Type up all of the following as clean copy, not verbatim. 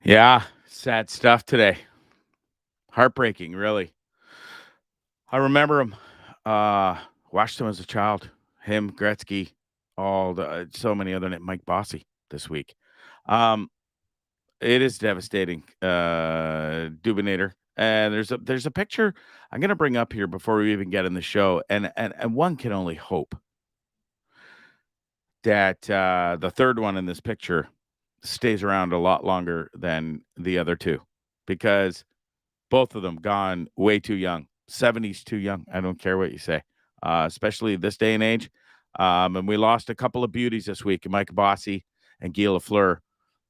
Yeah, sad stuff today. Heartbreaking, really. I remember him. Watched him as a child. Him, Gretzky, all the so many other Mike Bossy this week. Um, it is devastating. Dubinator. And there's a picture I'm gonna bring up here before we even get in the show, and one can only hope that the third one in this picture stays around a lot longer than the other two, because both of them gone way too young. 70's too young. I don't care what you say, especially this day and age. And we lost a couple of beauties this week, Mike Bossy and Guy Lafleur.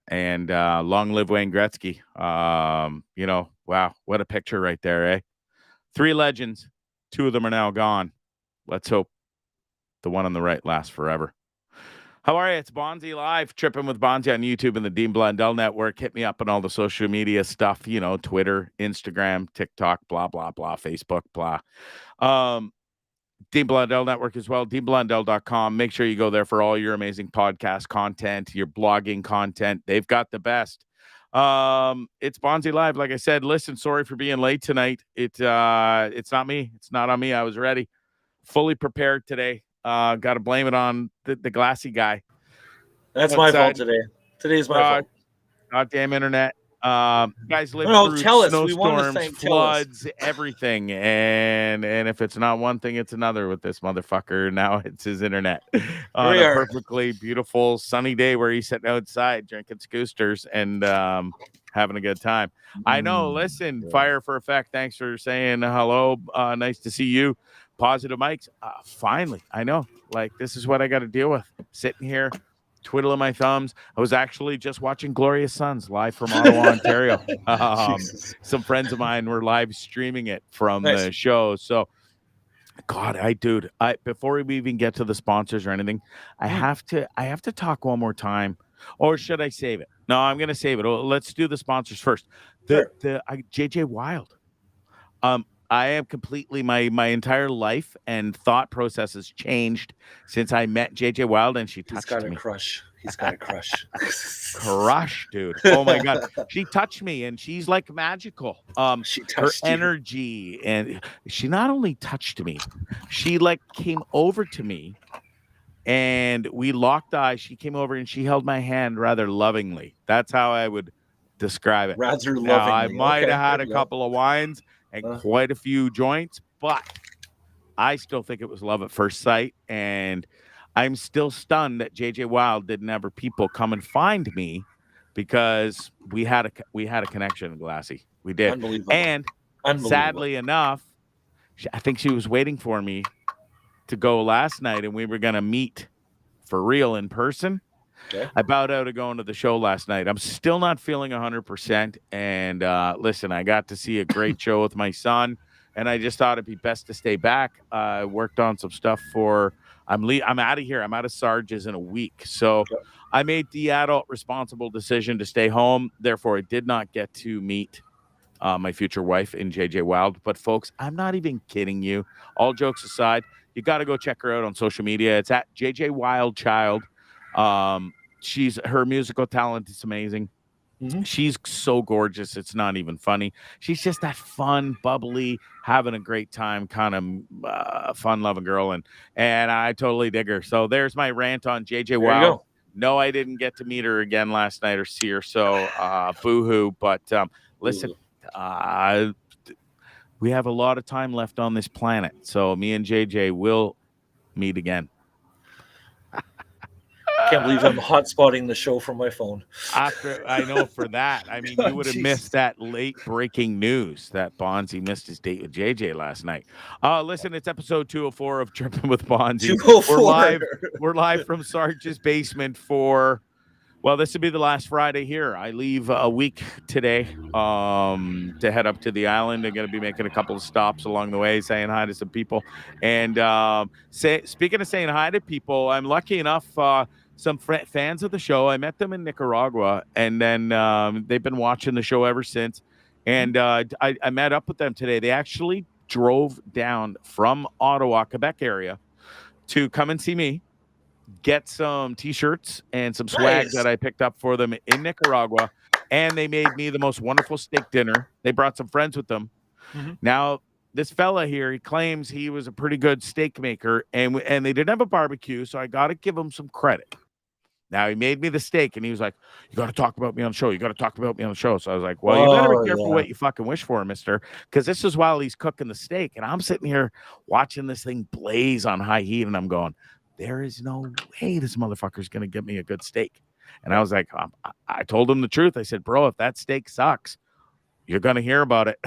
And long live Wayne Gretzky. Wow, what a picture right there, eh? Three legends. Two of them are now gone. Let's hope the one on the right lasts forever. How are you? It's Bondzee Live, Trippin With Bondzee on YouTube and the Dean Blundell Network. Hit me up on all the social media stuff, Twitter, Instagram, TikTok, blah, blah, blah, Facebook, blah. Dean Blundell Network as well, deanblundell.com. Make sure you go there for all your amazing podcast content, your blogging content. They've got the best. It's Bondzee Live. Like I said, listen, sorry for being late tonight. It's not me. It's not on me. I was ready, fully prepared today. Got to blame it on the glassy guy. That's my fault today. Today's my fault. Goddamn internet. Guys live through snowstorms, floods, everything. And if it's not one thing, it's another with this motherfucker. Now it's his internet. On a perfectly beautiful sunny day where he's sitting outside drinking scoosters and having a good time. I know. Listen, Fire for Effect, thanks for saying hello. Nice to see you. Positive mics. Finally, I know. Like, this is what I got to deal with. Sitting here, twiddling my thumbs. I was actually just watching Glorious Sons live from Ottawa, Ontario. Some friends of mine were live streaming it from the show. So, God, before we even get to the sponsors or anything, I have to talk one more time. Or should I save it? No, I'm going to save it. Let's do the sponsors first. JJ Wild. I am completely my entire life and thought process has changed since I met JJ Wild, and she touched me. He's got a crush. Crush, dude. Oh my God. She touched me and she's like magical. She touched her energy, and she not only touched me, she like came over to me and we locked eyes. She came over and she held my hand rather lovingly. That's how I would describe it. Rather lovingly. I might have had a couple of wines and quite a few joints, but I still think it was love at first sight. And I'm still stunned that JJ Wild didn't have her people come and find me, because we had a connection, Glassy. We did. Unbelievable. And sadly enough, I think she was waiting for me to go last night, and we were going to meet for real in person. Okay. I bowed out of going to the show last night. I'm still not feeling 100%. And listen, I got to see a great show with my son, and I just thought it'd be best to stay back. I worked on some stuff for. I'm out of here. I'm out of Sarge's in a week, so I made the adult responsible decision to stay home. Therefore, I did not get to meet my future wife in JJ Wild. But folks, I'm not even kidding you. All jokes aside, you got to go check her out on social media. It's at JJ Wild Child. Her musical talent is amazing. Mm-hmm. She's so gorgeous. It's not even funny. She's just that fun, bubbly, having a great time, kind of fun-loving girl, and I totally dig her. So there's my rant on JJ Wild. No, I didn't get to meet her again last night or see her. So boo-hoo. But listen, we have a lot of time left on this planet. So me and JJ will meet again. I can't believe I'm hotspotting the show from my phone. I know for that. I mean, you would have missed that late breaking news that Bondzee missed his date with JJ last night. Listen, it's episode 204 of Trippin With Bondzee. 204. We're live from Sarge's basement for, well, this will be the last Friday here. I leave a week today to head up to the island. I'm going to be making a couple of stops along the way, saying hi to some people. And speaking of saying hi to people, I'm lucky enough, some fans of the show, I met them in Nicaragua, and then they've been watching the show ever since. And I met up with them today. They actually drove down from Ottawa, Quebec area to come and see me, get some T-shirts and some swag that I picked up for them in Nicaragua. And they made me the most wonderful steak dinner. They brought some friends with them. Mm-hmm. Now, this fella here, he claims he was a pretty good steak maker, and they didn't have a barbecue, so I got to give him some credit. Now, he made me the steak, and he was like, you got to talk about me on the show. You got to talk about me on the show. So I was like, well, you better be careful what you fucking wish for, mister, because this is while he's cooking the steak, and I'm sitting here watching this thing blaze on high heat, and I'm going, there is no way this motherfucker's going to get me a good steak. And I was like, I told him the truth. I said, bro, if that steak sucks, you're going to hear about it.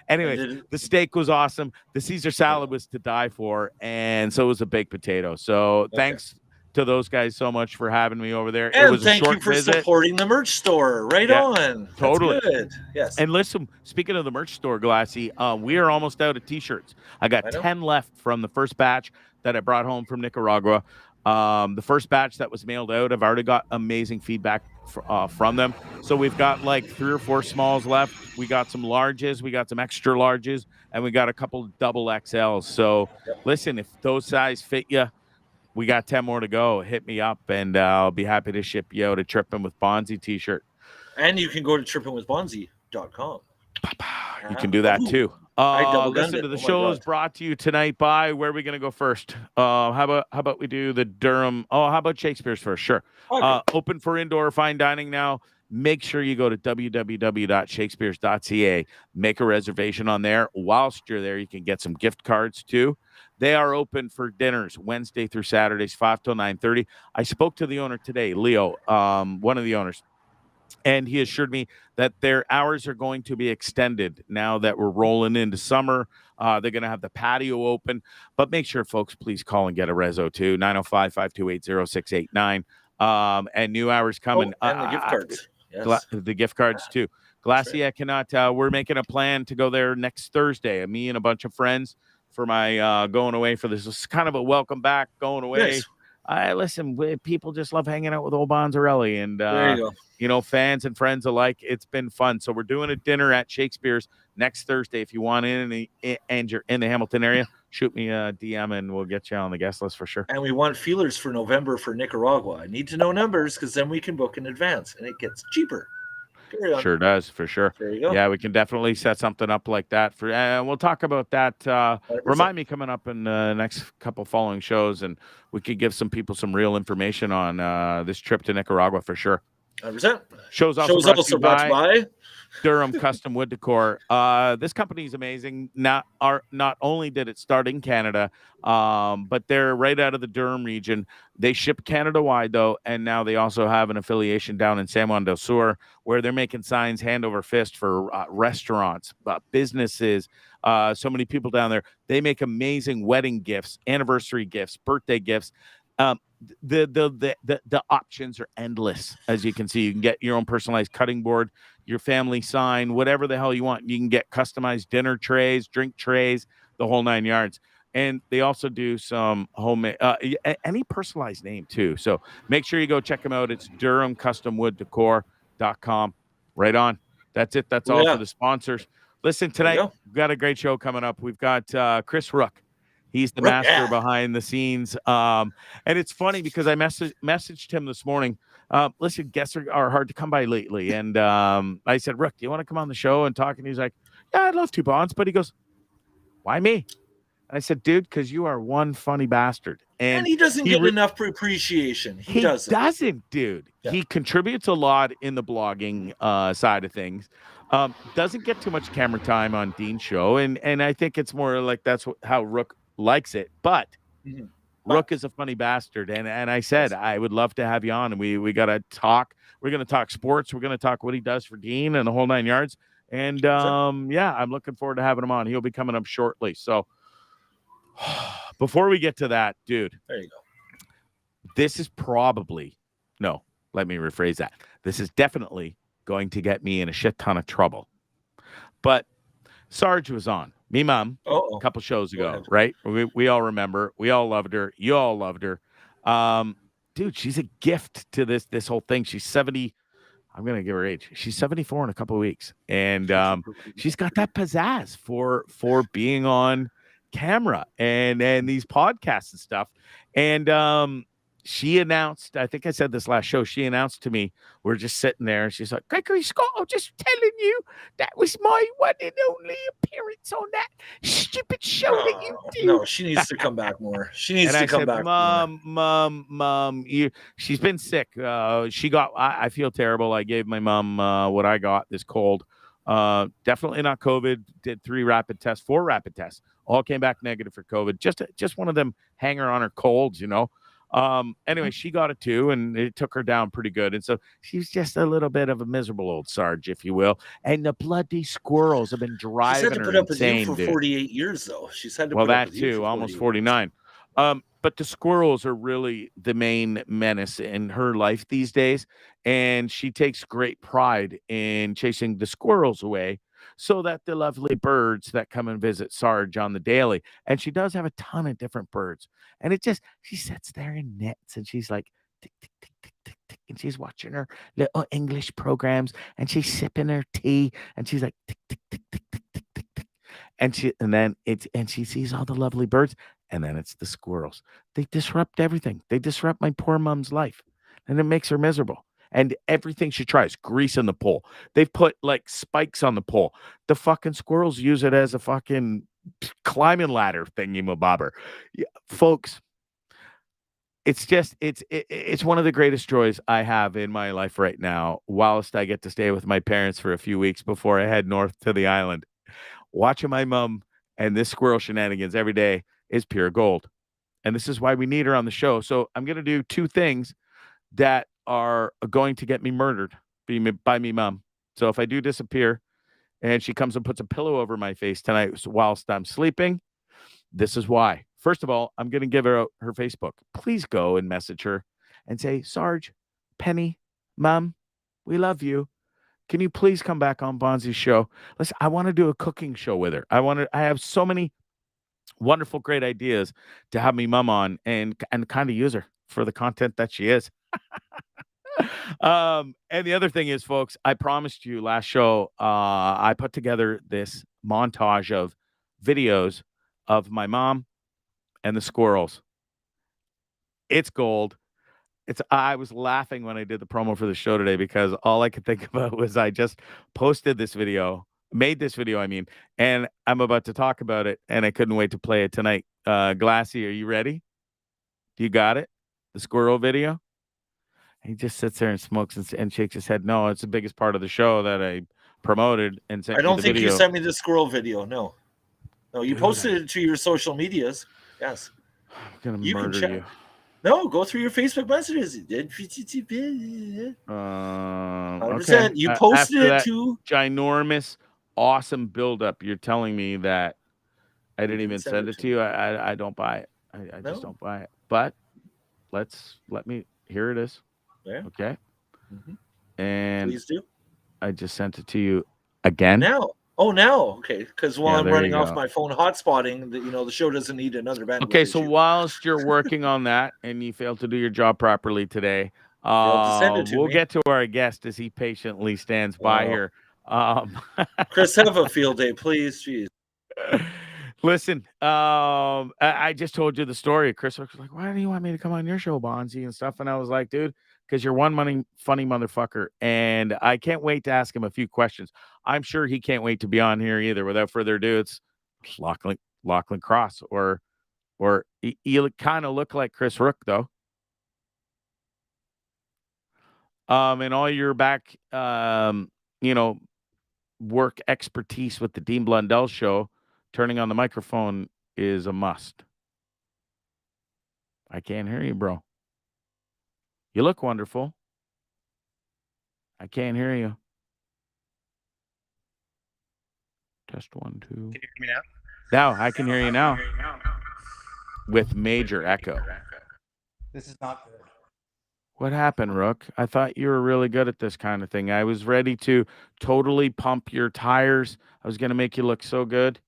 Anyway, the steak was awesome. The Caesar salad was to die for. And so was a baked potato. So thanks to those guys so much for having me over there. And it was thank a short you for visit. Supporting the merch store. Right on. Totally. That's good. Yes. And listen, speaking of the merch store, Glassy, we are almost out of T-shirts. I got 10 left from the first batch that I brought home from Nicaragua. The first batch that was mailed out, I've already got amazing feedback from them. So we've got like 3 or 4 smalls left. We got some larges, we got some extra larges, and we got a couple double XLs. So listen, if those size fit you, we got 10 more to go. Hit me up, and I'll be happy to ship you out a Trippin With Bondzee t-shirt. And you can go to trippinwithbondzee.com. You can do that too. Listen to the show is brought to you tonight by, where are we going to go first? How about we do the Durham? Oh, how about Shakespeare's first? Sure. Okay. Open for indoor fine dining now. Make sure you go to www.shakespeares.ca. Make a reservation on there. Whilst you're there, you can get some gift cards too. They are open for dinners Wednesday through Saturdays, 5 till 9:30. I spoke to the owner today, Leo, one of the owners. And he assured me that their hours are going to be extended now that we're rolling into summer. They're going to have the patio open. But make sure, folks, please call and get a reso too, 905-528-0689. And new hours coming. And the gift cards. Yes. The gift cards too. Glassy, right. I cannot. We're making a plan to go there next Thursday. Me and a bunch of friends for my going away for this. It's kind of a welcome back going away. Nice. Listen, people just love hanging out with old Bonzarelli, and there you go. Fans and friends alike. It's been fun. So we're doing a dinner at Shakespeare's next Thursday. If you want in and you're in the Hamilton area, shoot me a DM and we'll get you on the guest list for sure. And we want feelers for November for Nicaragua. I need to know numbers because then we can book in advance and it gets cheaper. Sure does, for sure. There you go. Yeah, we can definitely set something up like that. We'll talk about that. Remind me coming up in the next couple following shows, and we could give some people some real information on this trip to Nicaragua for sure. 100%. Show's also brought by Durham Custom Wood Decor. This company is amazing. Not only did it start in Canada, but they're right out of the Durham region. They ship Canada-wide, though, and now they also have an affiliation down in San Juan del Sur where they're making signs hand over fist for restaurants, businesses, so many people down there. They make amazing wedding gifts, anniversary gifts, birthday gifts. The options are endless. As you can see, you can get your own personalized cutting board, your family sign, whatever the hell you want. You can get customized dinner trays, drink trays, the whole 9 yards. And they also do some homemade, any personalized name too. So make sure you go check them out. It's DurhamCustomWoodDecor.com. Right on. That's it. That's all for the sponsors. Listen, tonight we've got a great show coming up. We've got Chris Rooke. He's the master behind the scenes. And it's funny because I messaged him this morning. Listen, guests are hard to come by lately. And I said, Rooke, do you want to come on the show and talk? And he's like, yeah, I'd love to, Bonds. But he goes, why me? And I said, dude, because you are one funny bastard. And he doesn't get enough appreciation. He doesn't, dude. Yeah. He contributes a lot in the blogging side of things. Doesn't get too much camera time on Dean's show. And I think it's more like that's how Rooke likes it. But Rooke is a funny bastard. And I said, I would love to have you on. And we got to talk. We're going to talk sports. We're going to talk what he does for Dean and the whole 9 yards. And I'm looking forward to having him on. He'll be coming up shortly. So before we get to that, dude, there you go. This is probably, no, let me rephrase that. This is definitely going to get me in a shit ton of trouble. But Sarge was on, me mom, a couple shows ago, right? We all remember. We all loved her. You all loved her. Dude, she's a gift to this whole thing. She's 70. I'm going to give her age. She's 74 in a couple of weeks. And she's got that pizzazz for being on camera and these podcasts and stuff. And she announced, I think I said this last show, she announced to me, we're just sitting there, and she's like, Gregory Scott, I'm just telling you, that was my one and only appearance on that stupid show that you do. No, she needs to come back more. She needs to come back more. Mom, she's been sick. I feel terrible. I gave my mom what I got, this cold. Definitely not COVID. Did 4 rapid tests. All came back negative for COVID. Just one of them hanger on her colds, you know. Anyway, she got it too, and it took her down pretty good. And so she's just a little bit of a miserable old Sarge, if you will. And the bloody squirrels have been driving her insane. She's had to put up with you for 48 years, though. She's had to put up with you for almost 49. But the squirrels are really the main menace in her life these days. And she takes great pride in chasing the squirrels away so that the lovely birds that come and visit Sarge on the daily. And she does have a ton of different birds. And she sits there and knits, and she's like, tick, tick, tick, tick, tick, tick. And she's watching her little English programs, and she's sipping her tea, and she's like, tick, tick, tick, tick, tick, tick, tick, tick. And she sees all the lovely birds, and then it's the squirrels. They disrupt everything. They disrupt my poor mom's life, and it makes her miserable. And everything she tries, grease in the pole. They've put like spikes on the pole. The fucking squirrels use it as a fucking climbing ladder thingy-mabobber. Yeah, folks, it's one of the greatest joys I have in my life right now, whilst I get to stay with my parents for a few weeks before I head north to the island. Watching my mom and this squirrel shenanigans every day is pure gold. And this is why we need her on the show. So I'm going to do 2 things that are going to get me murdered by me mom. So if I do disappear and she comes and puts a pillow over my face tonight whilst I'm sleeping, this is why. First of all, I'm going to give her her Facebook. Please go and message her and say, Sarge, Penny, Mom, we love you. Can you please come back on Bondzee's show? Listen, I want to do a cooking show with her. I have so many wonderful, great ideas to have me mom on and kind of use her for the content that she is. And the other thing is, folks, I promised you last show, I put together this montage of videos of my mom and the squirrels. It's gold. I was laughing when I did the promo for the show today because all I could think about was I just made this video, and I'm about to talk about it, and I couldn't wait to play it tonight. Glassy, are you ready? Do you got it? The squirrel video? He just sits there and smokes and shakes his head. No, it's the biggest part of the show that I promoted and sent. I don't think you sent me the squirrel video. No, you posted it to your social medias. Yes, I'm gonna murder you. No, go through your Facebook messages. You did. 100%. Okay. You posted it to ginormous, awesome buildup. You're telling me that I didn't even send it to you. I don't buy it. I just don't buy it. But here it is. Yeah. Okay. Mm-hmm. And please do. I just sent it to you again. Now. Oh, now. Okay. Because while I'm running off my phone hotspotting, the show doesn't need another bandwidth. Okay. So whilst you're working on that and you failed to do your job properly today, we'll get to our guest as he patiently stands by here. Chris, have a field day, please. Jeez. Listen, I just told you the story. Chris was like, why do you want me to come on your show, Bondzee, and stuff? And I was like, dude, because you're one funny motherfucker. And I can't wait to ask him a few questions. I'm sure he can't wait to be on here either. Without further ado, it's Lachlan Cross, or you kind of look like Chris Rooke, though. And all your back, work expertise with the Dean Blundell show, turning on the microphone is a must. I can't hear you, bro. You look wonderful. I can't hear you. Test 1, 2. Can you hear me now? Now, I can hear you now. With major echo. This is not good. What happened, Rook? I thought you were really good at this kind of thing. I was ready to totally pump your tires. I was going to make you look so good.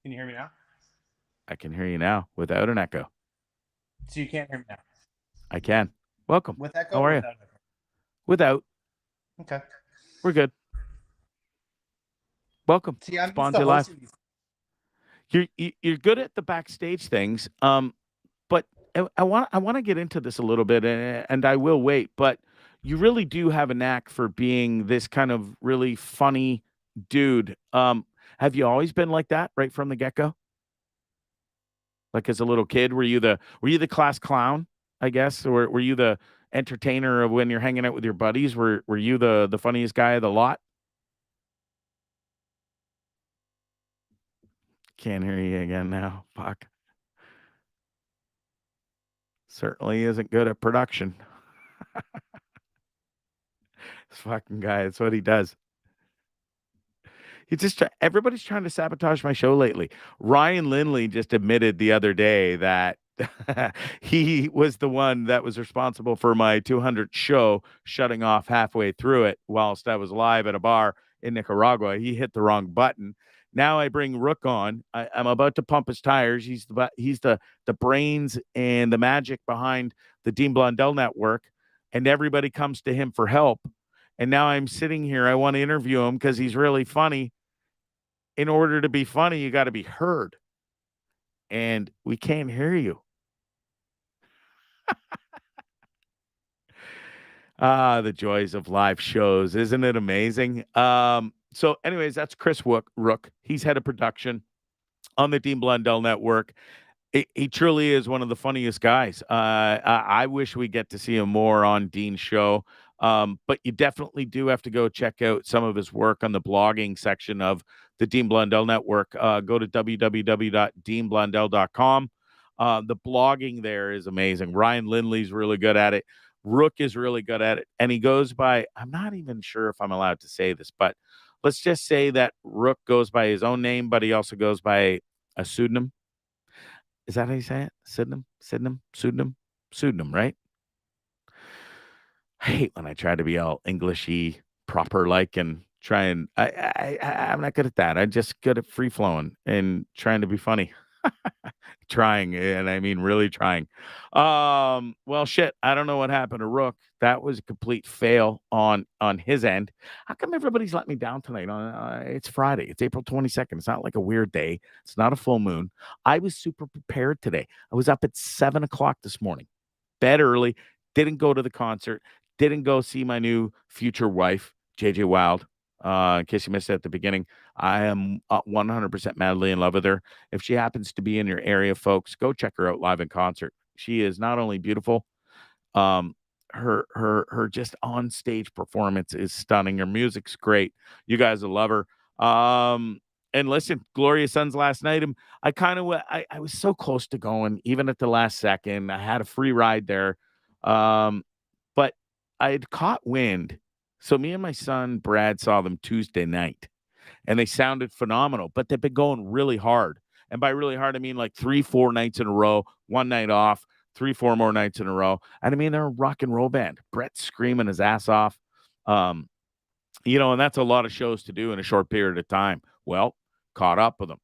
Can you hear me now? I can hear you now without an echo. So you can't hear me now? I can. Welcome. With echo? How are you? Without. Okay. We're good. Welcome. See, I'm Bondzee Live. You're good at the backstage things, but I want to get into this a little bit, and I will wait, but you really do have a knack for being this kind of really funny dude. Have you always been like that right from the get-go? Like as a little kid, were you the class clown, I guess, or were you the entertainer of when you're hanging out with your buddies? Were you the funniest guy of the lot? Can't hear you again now. Fuck. Certainly isn't good at production. This fucking guy, that's what he does. Everybody's trying to sabotage my show lately. Ryan Lindley just admitted the other day that he was the one that was responsible for my 200th show shutting off halfway through it whilst I was live at a bar in Nicaragua. He hit the wrong button. Now I bring Rooke on. I'm about to pump his tires. He's the brains and the magic behind the Dean Blundell Network, and everybody comes to him for help. And now I'm sitting here. I want to interview him because he's really funny. In order to be funny, you got to be heard. And we can't hear you. The joys of live shows. Isn't it amazing? So anyways, that's Chris Rooke. He's head of production on the Dean Blundell Network. He truly is one of the funniest guys. I wish we get to see him more on Dean's show. But you definitely do have to go check out some of his work on the blogging section of the Dean Blundell Network. Go to www.deanblundell.com. The blogging there is amazing. Ryan Lindley's really good at it. Rooke is really good at it. And he goes by, I'm not even sure if I'm allowed to say this, but let's just say that Rooke goes by his own name, but he also goes by a pseudonym. Is that how you say it? Pseudonym, right? I hate when I try to be all Englishy, proper like, and try and I'm not good at that. I'm just good at free flowing and trying to be funny. Trying, and I mean really trying. Well, shit, I don't know what happened to Rooke. That was a complete fail on his end. How come everybody's let me down tonight? It's Friday. It's April 22nd. It's not like a weird day. It's not a full moon. I was super prepared today. I was up at 7:00 this morning, bed early, didn't go to the concert, didn't go see my new future wife, JJ Wild. In case you missed it at the beginning, I am 100% madly in love with her. If she happens to be in your area, folks, go check her out live in concert. She is not only beautiful, her just on stage performance is stunning. Her music's great. You guys will love her. And listen, Gloria Sons last night, I was so close to going, even at the last second. I had a free ride there, but I had caught wind. So me and my son, Brad, saw them Tuesday night, and they sounded phenomenal, but they've been going really hard. And by really hard, I mean like 3-4 nights in a row, one night off, 3-4 more nights in a row. And I mean, they're a rock and roll band. Brett's screaming his ass off. And that's a lot of shows to do in a short period of time. Well, caught up with him.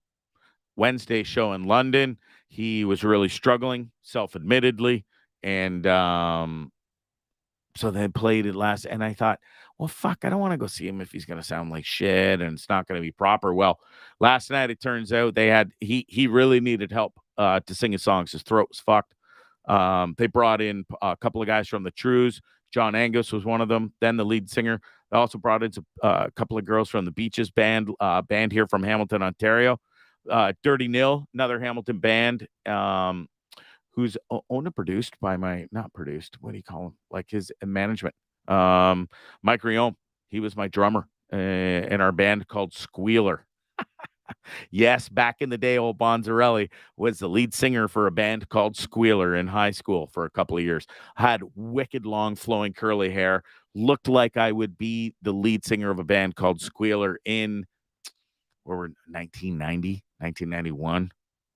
Wednesday show in London, he was really struggling, self-admittedly. And so they played it last, and I thought, well, fuck, I don't want to go see him if he's going to sound like shit and it's not going to be proper. Well, last night it turns out he really needed help to sing his songs. His throat was fucked. They brought in a couple of guys from the Trues. John Angus was one of them. Then the lead singer. They also brought in a couple of girls from the Beaches band here from Hamilton, Ontario. Dirty Nil, another Hamilton band. Who's owned and produced by not produced, what do you call him? Like his management. Mike Riome, he was my drummer in our band called Squealer. Yes, back in the day, old Bonzarelli was the lead singer for a band called Squealer in high school for a couple of years. Had wicked long flowing curly hair. Looked like I would be the lead singer of a band called Squealer in 1990, 1991.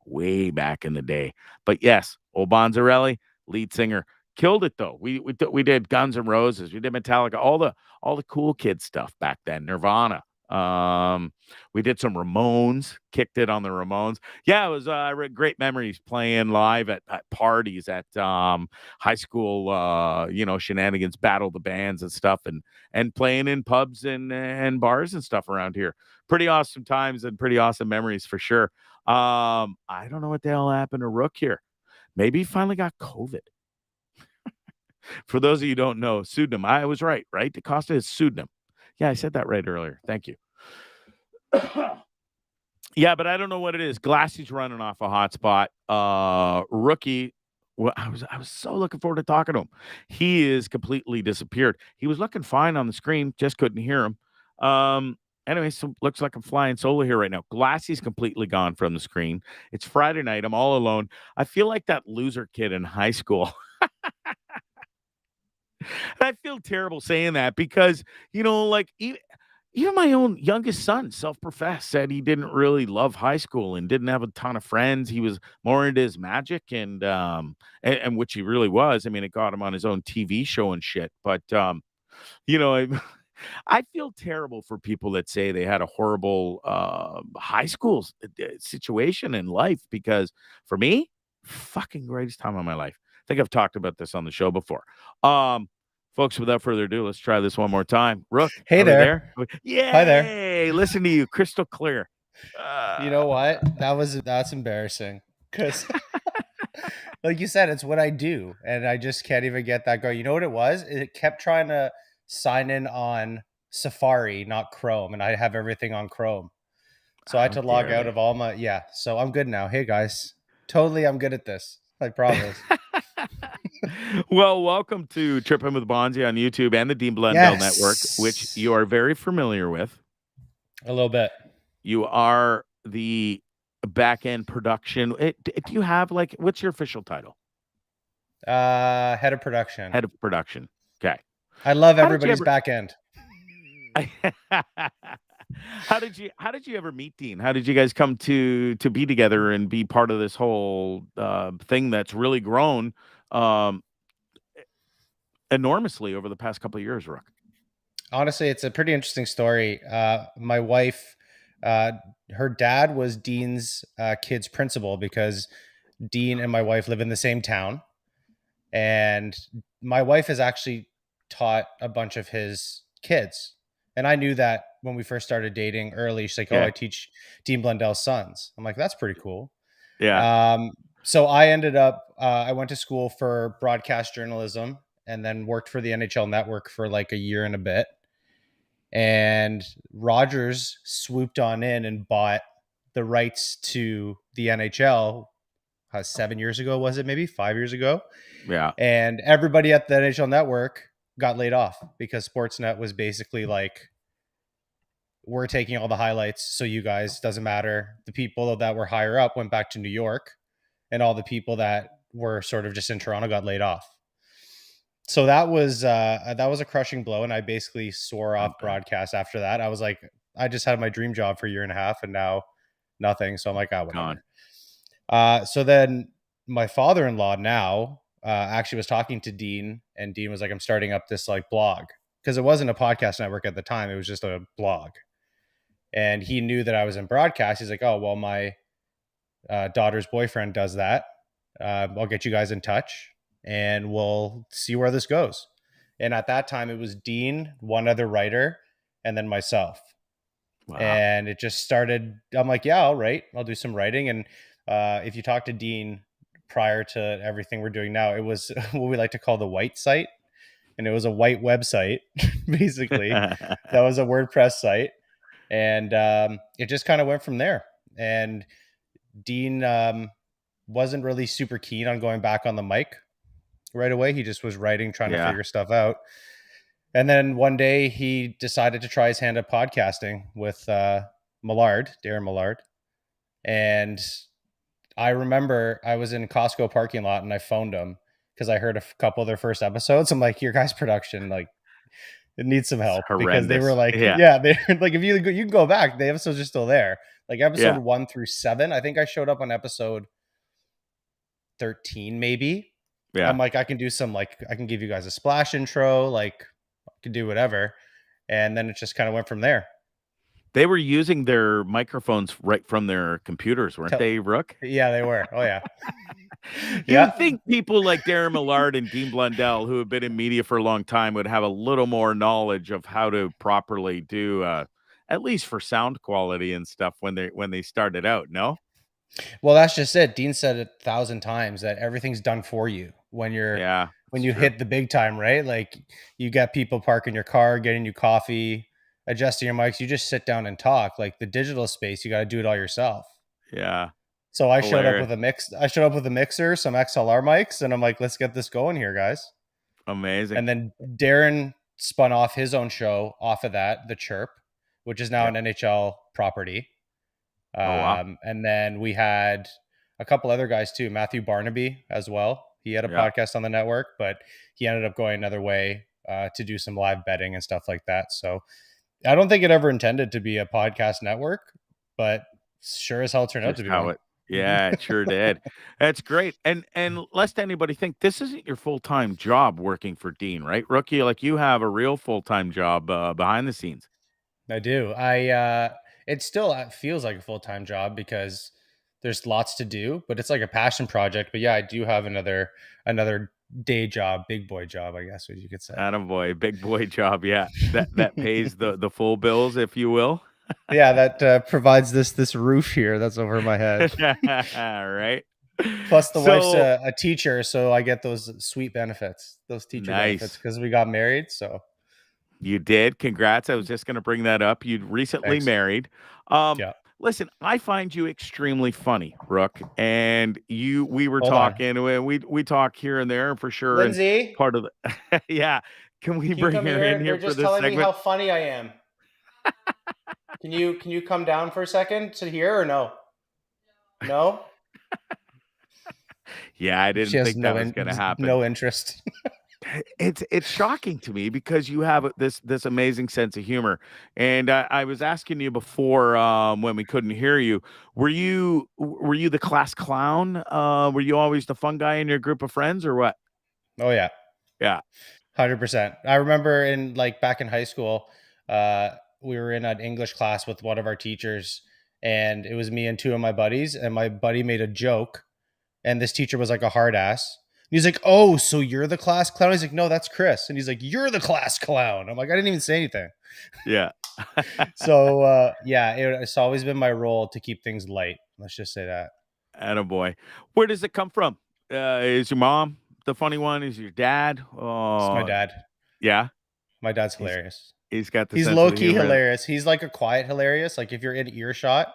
Way back in the day. But yes, old Bonzarelli, lead singer, killed it though. We did Guns N' Roses, we did Metallica, all the cool kid stuff back then. Nirvana. We did some Ramones, kicked it on the Ramones. Yeah, it was great memories playing live at parties at high school, shenanigans, battle the bands and stuff, and playing in pubs and bars and stuff around here. Pretty awesome times and pretty awesome memories for sure. I don't know what the hell happened to Rooke here. Maybe he finally got COVID. For those of you who don't know, pseudonym. I was right? DaCosta is pseudonym. Yeah, I said that right earlier. Thank you. Yeah, but I don't know what it is. Glassy's running off a hotspot. Rookie. Well, I was so looking forward to talking to him. He is completely disappeared. He was looking fine on the screen, just couldn't hear him. Anyway, so looks like I'm flying solo here right now. Glassy's completely gone from the screen. It's Friday night. I'm all alone. I feel like that loser kid in high school. I feel terrible saying that because, like, even my own youngest son, self-professed, said he didn't really love high school and didn't have a ton of friends. He was more into his magic and which he really was. I mean, it got him on his own TV show and shit. But, I feel terrible for people that say they had a horrible high school situation in life because for me, fucking greatest time of my life. I think I've talked about this on the show before. Folks, without further ado, let's try this one more time. Rook, hey there. Yeah, hi there. Listen to you, crystal clear. You know what? That's embarrassing because, like you said, it's what I do, and I just can't even get that going. You know what it was? It kept trying to sign in on Safari, not Chrome, and I have everything on Chrome, so I had to log out of all my. Yeah, so I'm good now. Hey guys, totally, I'm good at this. I promise. Well, welcome to Trippin With Bondzee on YouTube and the Dean Blundell Network, which you are very familiar with. A little bit. You are the back-end production. Do you have, what's your official title? Head of production. Head of production. Okay. I love everybody's back end. How did you ever meet Dean? How did you guys come to be together and be part of this whole thing that's really grown enormously over the past couple of years, Rook? Honestly, it's a pretty interesting story. My wife, her dad was Dean's kid's principal because Dean and my wife live in the same town. And my wife has actually taught a bunch of his kids. And I knew that when we first started dating early. She's like, I teach Dean Blundell's sons. I'm like, that's pretty cool. Yeah. So I ended up, I went to school for broadcast journalism and then worked for the NHL Network for like a year and a bit. And Rogers swooped on in and bought the rights to the NHL 7 years ago, was it maybe 5 years ago? Yeah. And everybody at the NHL Network got laid off because Sportsnet was basically like, we're taking all the highlights, so you guys, doesn't matter. The people that were higher up went back to New York, and all the people that were sort of just in Toronto got laid off. So that was a crushing blow, and I basically swore off broadcast after that. I was like, I just had my dream job for a year and a half, and now nothing. So I'm like, whatever. So then my father-in-law now actually was talking to Dean, and Dean was like, I'm starting up this like blog, because it wasn't a podcast network at the time. It was just a blog. And he knew that I was in broadcast. He's like, oh, well, my daughter's boyfriend does that. I'll get you guys in touch and we'll see where this goes. And at that time it was Dean, one other writer, and then myself. Wow. And it just started. I'm like, yeah, I'll write. I'll do some writing. And if you talk to Dean prior to everything we're doing now, it was what we like to call the white site. And it was a white website, basically. That was a WordPress site. And it just kind of went from there. And Dean wasn't really super keen on going back on the mic right away. He just was writing, trying to figure stuff out. And then one day he decided to try his hand at podcasting with Darren Millard. And I remember I was in Costco parking lot and I phoned him because I heard a couple of their first episodes. I'm like, your guys' production, like, it needs some help, because they were like, they're like, if you can go back, the episodes are still there. Like episode 1 through 7. I think I showed up on episode 13, maybe. Yeah. I'm like, I can do some, like, I can give you guys a splash intro, like I can do whatever. And then it just kind of went from there. They were using their microphones right from their computers, weren't they, Rook? Yeah, they were. Oh, yeah. You would think people like Darren Millard and Dean Blundell, who have been in media for a long time, would have a little more knowledge of how to properly do, at least for sound quality and stuff when they started out, no? Well, that's just it. Dean said it 1,000 times that everything's done for you when you hit the big time, right? Like you got people parking your car, getting you coffee, adjusting your mics. You just sit down and talk. Like the digital space, you got to do it all yourself. Yeah. So I showed up with a mixer, some XLR mics, and I'm like, let's get this going here, guys. Amazing. And then Darren spun off his own show off of that, The Chirp, which is now an NHL property. Wow. And then we had a couple other guys too, Matthew Barnaby as well. He had a podcast on the network, but he ended up going another way to do some live betting and stuff like that. So I don't think it ever intended to be a podcast network, but sure as hell turned out to be one. Yeah, it sure did. That's great. And lest anybody think this isn't your full-time job working for Dean, right? Rookie, like you have a real full-time job behind the scenes. I do. It still feels like a full-time job because there's lots to do, but it's like a passion project. But yeah, I do have another day job, big boy job, I guess what you could say. Attaboy, big boy job. Yeah. That pays the full bills, if you will. Yeah, that provides this roof here that's over my head. Right. Plus the wife's a teacher, so I get those sweet benefits, those teacher benefits because we got married. So you did. Congrats. I was just going to bring that up. You'd recently married. Yeah. Listen, I find you extremely funny, Rook, and we were talking. We talk here and there for sure. Lindsay, and part of the yeah. Can we bring her in here for this segment? They're just telling me how funny I am. Can you come down for a second to hear or no? No. Yeah, I didn't think that was going to happen. No interest. It's shocking to me because you have this amazing sense of humor, and I was asking you before when we couldn't hear you. Were you the class clown? Were you always the fun guy in your group of friends, or what? Oh yeah, 100%. I remember back in high school, we were in an English class with one of our teachers, and it was me and two of my buddies, and my buddy made a joke, and this teacher was like a hard ass. He's like, "Oh, so you're the class clown?" He's like, "No, that's Chris." And he's like, "You're the class clown." I'm like, I didn't even say anything. Yeah. So, it's always been my role to keep things light. Let's just say that. Attaboy. Where does it come from? Is your mom the funny one? Is your dad? It's my dad. Yeah. My dad's hilarious. He's got the He's low-key hilarious. He's like a quiet hilarious. Like if you're in earshot,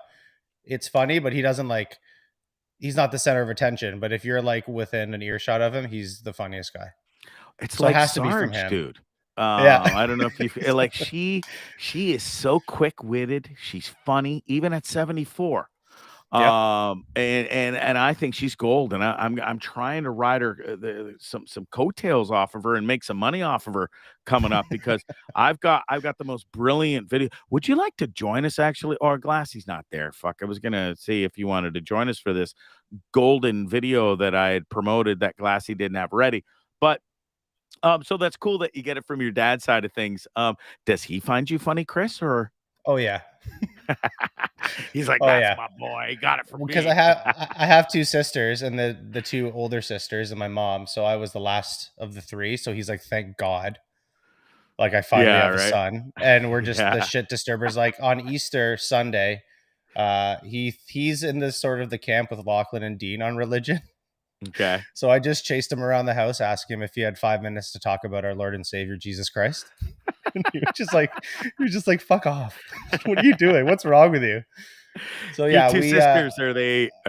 it's funny, but he doesn't he's not the center of attention, but if you're within an earshot of him, he's the funniest guy. It has to be from him, dude. I don't know if you feel she is so quick-witted. She's funny, even at 74. And I think she's gold, and I'm trying to ride her some coattails off of her and make some money off of her coming up because I've got the most brilliant video. Would you like to join us actually? Or Glassy's not there. Fuck, I was gonna see if you wanted to join us for this golden video that I had promoted that Glassy didn't have ready, but so that's cool that you get it from your dad's side of things. Does he find you funny, Chris, or? Oh yeah. He's like, that's my boy. He got it from me. Because I have two sisters, and the two older sisters and my mom. So I was the last of the three. So he's like, thank God. I finally have a son. And we're just the shit disturbers. On Easter Sunday, he's in this sort of the camp with Lachlan and Dean on religion. Okay. So I just chased him around the house, asking him if he had 5 minutes to talk about our Lord and Savior Jesus Christ. And he was just like, fuck off. What are you doing? What's wrong with you? So yeah, your two sisters, are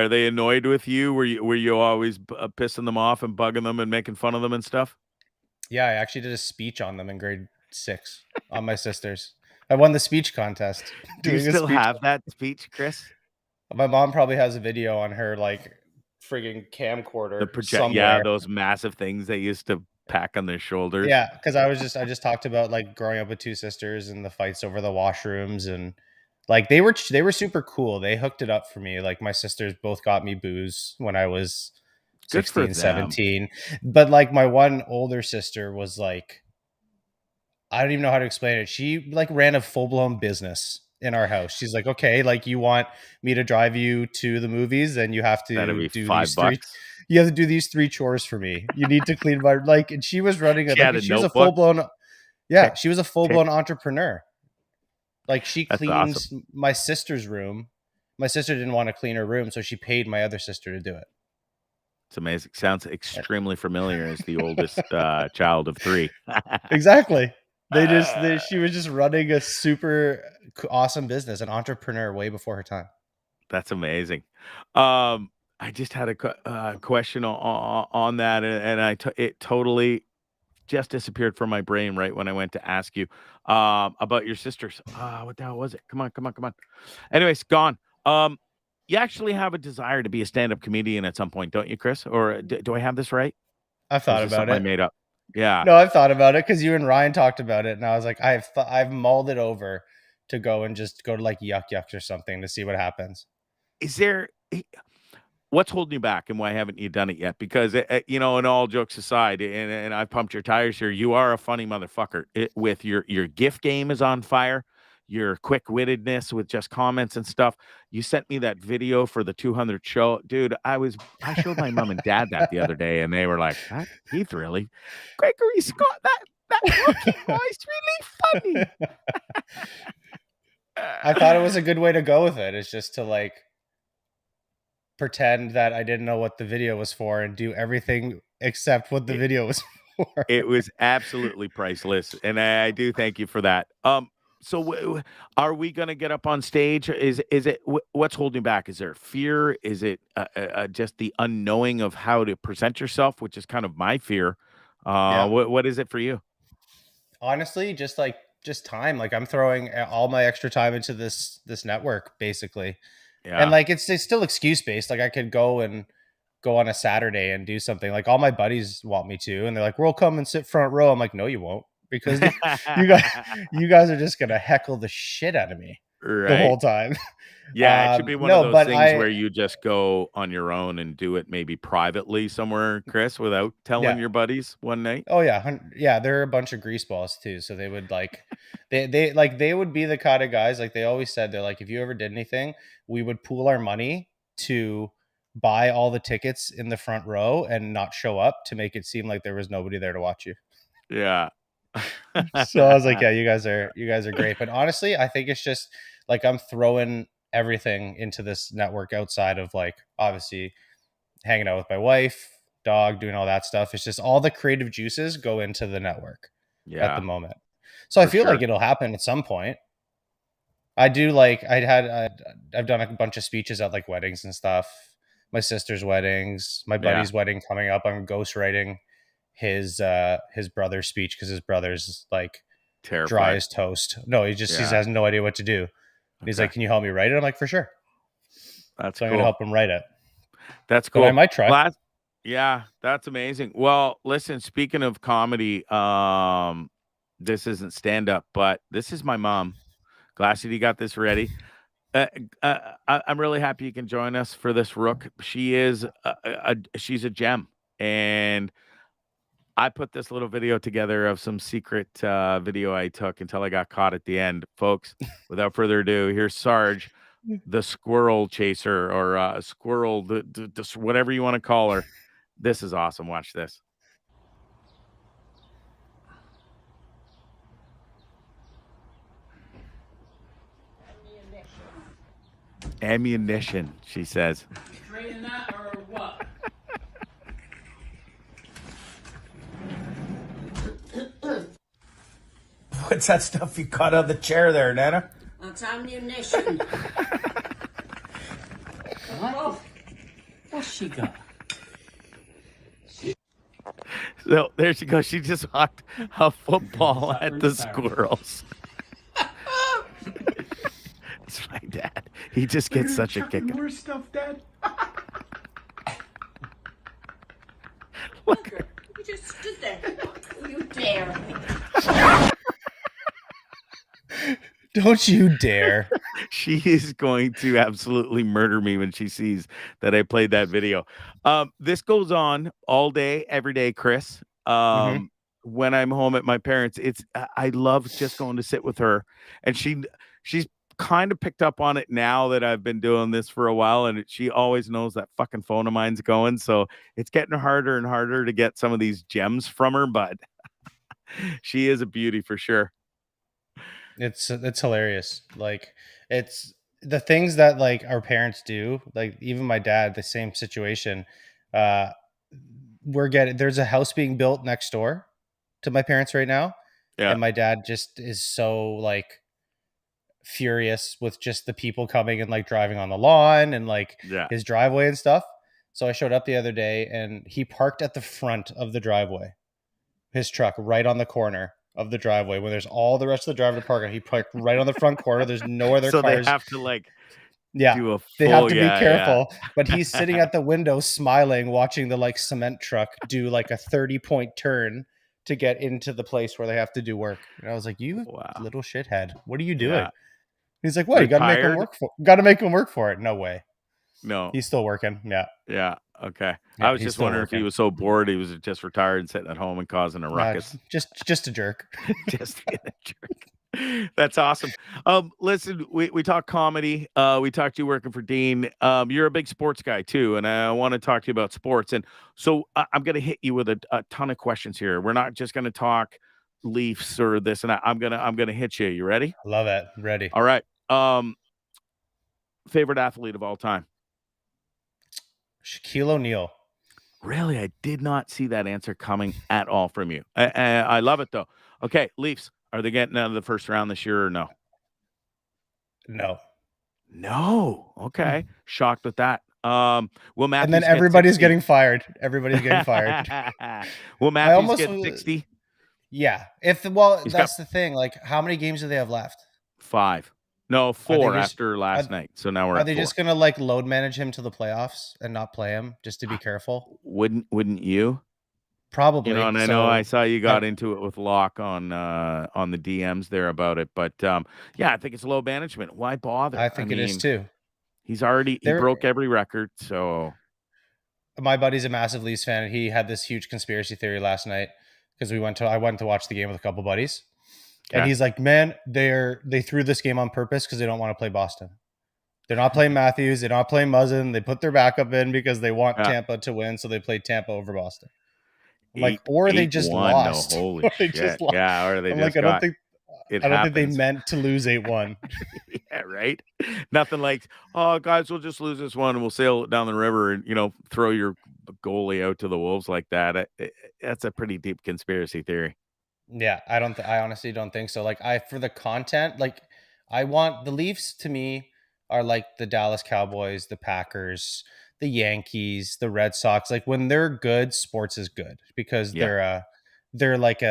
they annoyed with you? Were you always pissing them off and bugging them and making fun of them and stuff? Yeah, I actually did a speech on them in grade 6 on my sisters. I won the speech contest. Do you still have that speech, Chris? My mom probably has a video on her friggin' camcorder somewhere. Yeah, those massive things they used to pack on their shoulders. Yeah, because I just talked about growing up with two sisters and the fights over the washrooms, and they were super cool. They hooked it up for me. My sisters both got me booze when I was 16, 17. But my one older sister was I don't even know how to explain it. She ran a full-blown business in our house. She's like, okay, you want me to drive you to the movies, and you have to do $5. You have to do these 3 chores for me. You need to clean my and she was running she was a full-blown she was a full-blown entrepreneur. She cleans my sister's room my sister didn't want to clean her room, so she paid my other sister to do it. It's amazing. Sounds extremely familiar as the oldest child of 3. Exactly. She was just running a super awesome business, an entrepreneur way before her time. That's amazing. I just had a question on that, and it totally just disappeared from my brain right when I went to ask you about your sisters. What the hell was it? Come on. Anyways, gone. You actually have a desire to be a stand-up comedian at some point, don't you, Chris? Or do I have this right? I've thought about it. I made up. Yeah. No, I've thought about it because you and Ryan talked about it, and I was like, I've mulled it over to go and just go to like Yuck or something to see what happens. Is there? What's holding you back, and why haven't you done it yet? Because and all jokes aside, and I've pumped your tires here. You are a funny motherfucker. With your gift game is on fire. Your quick-wittedness with just comments and stuff. You sent me that video for the 200 show, dude. I showed my mom and dad that the other day, and they were like, "Heath, really? Gregory Scott, that rookie boy's really funny." I thought it was a good way to go with it. It's just to like pretend that I didn't know what the video was for and do everything except what the video was for. It was absolutely priceless, and I do thank you for that. So are we going to get up on stage? Is it what's holding back? Is there fear? Is it just the unknowing of how to present yourself, which is kind of my fear? What is it for you? Honestly, just time. Like I'm throwing all my extra time into this network, basically. Yeah. And like it's still excuse based. Like I could go on a Saturday and do something. Like all my buddies want me to, and they're like, "We'll come and sit front row." I'm like, "No, you won't." Because you guys are just gonna heckle the shit out of me the whole time. Yeah, it should be one of those things where you just go on your own and do it maybe privately somewhere, Chris, without telling your buddies one night. Oh yeah, they're a bunch of greaseballs too. So they would like, they would be the kind of guys, like they always said, they're like, if you ever did anything, we would pool our money to buy all the tickets in the front row and not show up to make it seem like there was nobody there to watch you. Yeah. So I was like, yeah, you guys are great. But honestly, I think it's just like I'm throwing everything into this network outside of like obviously hanging out with my wife, dog, doing all that stuff. It's just all the creative juices go into the network at the moment. So I feel like it'll happen at some point. I do like I've done a bunch of speeches at like weddings and stuff. My sister's weddings, my buddy's wedding coming up. I'm ghostwriting his brother's speech because his brother's like terrified. Dry as toast. No, he has no idea what to do. He's like, "Can you help me write it?" I'm like, "For sure." That's so I'm gonna help him write it. That's cool. But I might try. Yeah, that's amazing. Well, listen, speaking of comedy, this isn't stand up, but this is my mom. Glassy got this ready. I'm really happy you can join us for this, Rooke. She is she's a gem, and I put this little video together of some secret video I took until I got caught at the end. Folks, without further ado, here's Sarge, the squirrel chaser, or squirrel, the whatever you want to call her. This is awesome. Watch this. Ammunition, she says. Training that or what? What's that stuff you cut out of the chair there, Nana? That's ammunition. What? What's she got? So there she goes. She just hocked a football at the squirrels. It's my dad. He just gets such a kick. More stuff, Dad. Look, you just stood there. You dare. Don't you dare. She is going to absolutely murder me when she sees that I played that video. This goes on all day, every day, Chris. When I'm home at my parents', I love just going to sit with her, and she's kind of picked up on it now that I've been doing this for a while, and she always knows that fucking phone of mine's going, so it's getting harder and harder to get some of these gems from her, but she is a beauty for sure. It's hilarious. Like it's the things that like our parents do, like even my dad, the same situation. There's a house being built next door to my parents right now. Yeah. And my dad just is so like furious with just the people coming and like driving on the lawn and like his driveway and stuff. So I showed up the other day and he parked at the front of the driveway, his truck right on the corner of the driveway when there's all the rest of the driveway to park on. He parked right on the front corner. There's no other so cars. They have to like do a full, they have to be careful. But he's sitting at the window smiling, watching the like cement truck do like a 30-point turn to get into the place where they have to do work. And I was like, you little shithead, what are you doing? He's like, what? You got to make him work for it. Got to make him work for it. No way. No, he's still working. Yeah. Okay. I was just wondering if he was so bored he was just retired and sitting at home and causing a ruckus. Just a jerk. Just a jerk. That's awesome. Listen, we talk comedy. We talked to you working for Dean. You're a big sports guy too, and I want to talk to you about sports. And so I'm going to hit you with a ton of questions here. We're not just going to talk Leafs or this and that. I'm gonna hit you. You ready? Love it. Ready. All right. Favorite athlete of all time? Shaquille O'Neal. Really? I did not see that answer coming at all from you. I love it though. Okay, Leafs. Are they getting out of the first round this year or no? No. Okay. Shocked with that. Will Matthews and then everybody's getting fired. Everybody's getting fired. Will Matthews get 60? Yeah. That's the thing. Like, how many games do they have left? 5. No, 4 after last night. So now we're at 4. Are they just gonna like load manage him to the playoffs and not play him just to be careful? Wouldn't you? Probably. And I know I saw you got into it with Locke on the DMs there about it, but I think it's low management. Why bother? I think it is too. He's already he broke every record. So my buddy's a massive Leafs fan, and he had this huge conspiracy theory last night because I went to watch the game with a couple buddies, and he's like, "Man, they threw this game on purpose because they don't want to play Boston. They're not playing Matthews. They're not playing Muzzin. They put their backup in because they want Tampa to win, so they played Tampa over Boston." Or they just lost. No, holy shit. Yeah, or they just I don't think they meant to lose 8-1. Yeah, right? Nothing like, oh, guys, we'll just lose this one and we'll sail down the river and, throw your goalie out to the wolves like that. That's a pretty deep conspiracy theory. Yeah, I honestly don't think so. For the content, I want the Leafs to me are like the Dallas Cowboys, the Packers, the Yankees, the Red Sox. Like when they're good, sports is good because they're like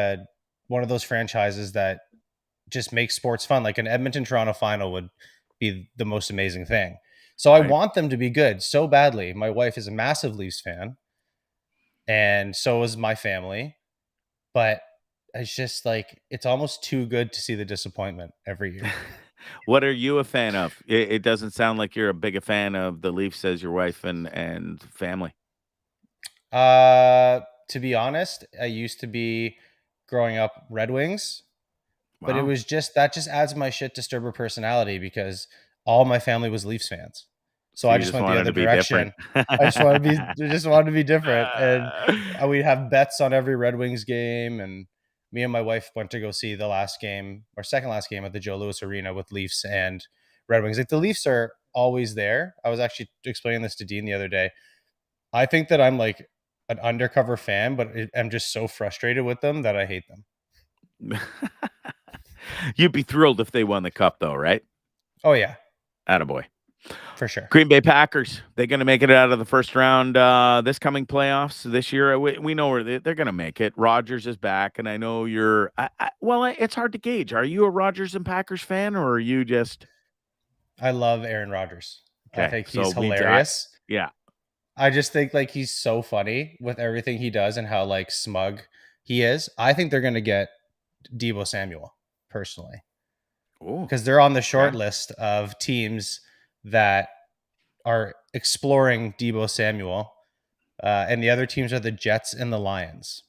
one of those franchises that just makes sports fun. Like an Edmonton Toronto final would be the most amazing thing. So I want them to be good so badly. My wife is a massive Leafs fan, and so is my family. But it's just it's almost too good to see the disappointment every year. What are you a fan of? It doesn't sound like you're a big a fan of the Leafs as your wife and family. To be honest, I used to be growing up Red Wings, but it was just adds my shit disturber personality because all my family was Leafs fans. So I just went the other direction. I just wanted to be different. And we'd have bets on every Red Wings game, and me and my wife went to go see the second last game at the Joe Louis Arena with Leafs and Red Wings. Like the Leafs are always there. I was actually explaining this to Dean the other day. I think that I'm like an undercover fan, but I'm just so frustrated with them that I hate them. You'd be thrilled if they won the cup though, right? Oh yeah. Attaboy. For sure. Green Bay Packers, they're going to make it out of the first round this coming playoffs this year. We know where they're going to make it. Rodgers is back, and I know you're it's hard to gauge. Are you a Rodgers and Packers fan, or are you just... I love Aaron Rodgers. Okay, I think he's hilarious. Yeah. I just think he's so funny with everything he does and how smug he is. I think they're going to get Deebo Samuel, personally. Because they're on the short list of teams that are exploring Deebo Samuel, and the other teams are the Jets and the Lions.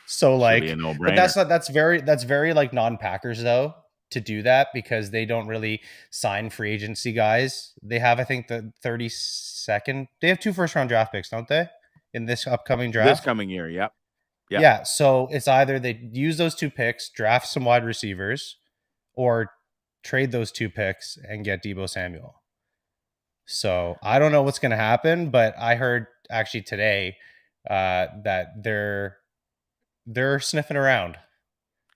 So but that's very non-Packers though to do that because they don't really sign free agency guys. They have, I think, the 32nd. They have 2 first-round draft picks, don't they? In this upcoming draft, this coming year, yep. Yeah. So it's either they use those 2 picks, draft some wide receivers, or trade those 2 picks and get Deebo Samuel. So I don't know what's going to happen, but I heard actually today that they're sniffing around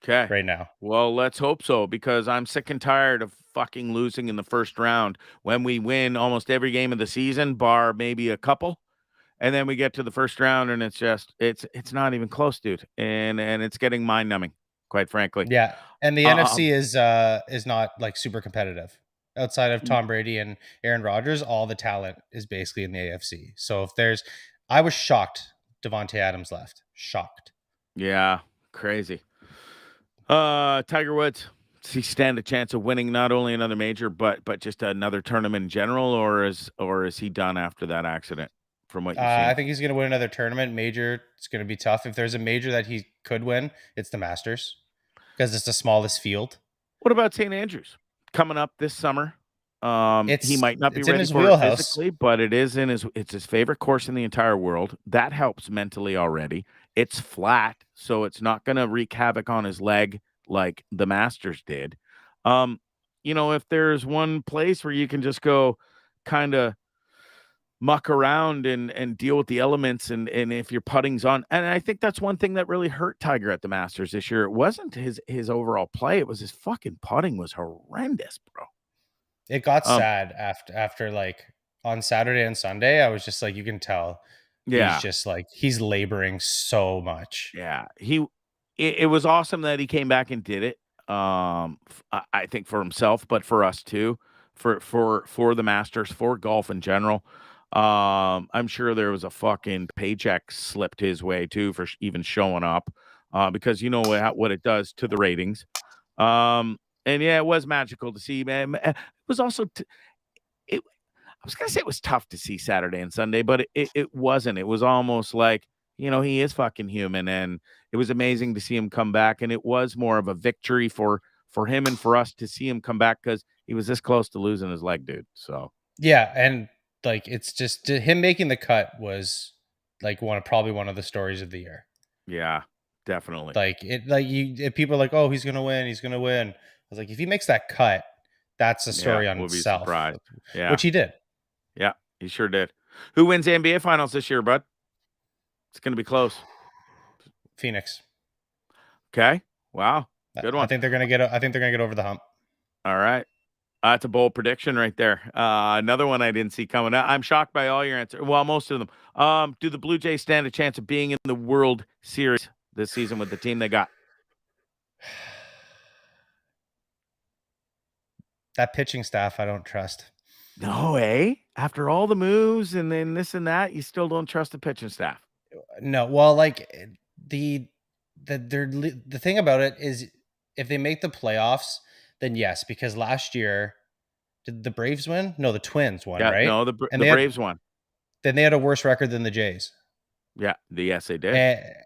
right now. Well, let's hope so, because I'm sick and tired of fucking losing in the first round when we win almost every game of the season, bar maybe a couple. And then we get to the first round and it's just it's not even close, dude. And it's getting mind numbing, quite frankly. Yeah. And the NFC is not like super competitive. Outside of Tom Brady and Aaron Rodgers, all the talent is basically in the AFC. So I was shocked Devontae Adams left. Shocked. Yeah, crazy. Tiger Woods, does he stand a chance of winning not only another major, but just another tournament in general, or is he done after that accident? From what you've seen, I think he's going to win another tournament. Major, it's going to be tough. If there's a major that he could win, it's the Masters, because it's the smallest field. What about St. Andrews coming up this summer? He might not be ready for it physically, but it's his favorite course in the entire world. That helps mentally already. It's flat, so it's not going to wreak havoc on his leg like the Masters did. If there's one place where you can just go kind of muck around and deal with the elements, and if your putting's on, and I think that's one thing that really hurt Tiger at the Masters this year. It wasn't his overall play, it was his fucking putting was horrendous, bro. It got sad after like on Saturday and Sunday. I was just like, you can tell he's just like, he's laboring so much. Yeah, it was awesome that he came back and did it. I think for himself, but for us too, for the Masters, for golf in general. I'm sure there was a fucking paycheck slipped his way too for even showing up, because you know what it does to the ratings. And yeah, it was magical to see, man. It was also, I was gonna say it was tough to see Saturday and Sunday, but it wasn't. It was almost like, he is fucking human, and it was amazing to see him come back. And it was more of a victory for him and for us to see him come back, because he was this close to losing his leg, dude. So yeah, and like it's just him making the cut was like probably one of the stories of the year. Yeah, definitely. If people are like, oh, he's gonna win. I was like, if he makes that cut, that's a story on itself. Yeah, which he did. Yeah, he sure did. Who wins the NBA Finals this year, bud? It's going to be close. Phoenix. Okay. Wow. Good one. I think they're going to get over the hump. All right. That's a bold prediction right there. Another one I didn't see coming out. I'm shocked by all your answers. Well, most of them. Do the Blue Jays stand a chance of being in the World Series this season with the team they got? That pitching staff, I don't trust. No, after all the moves and then this and that, you still don't trust the pitching staff? No. Well, like the thing about it is, if they make the playoffs, then yes, because last year, did the Braves win? No, the Twins won, right? No, the Braves won. Then they had a worse record than the Jays. Yeah, yes, they did.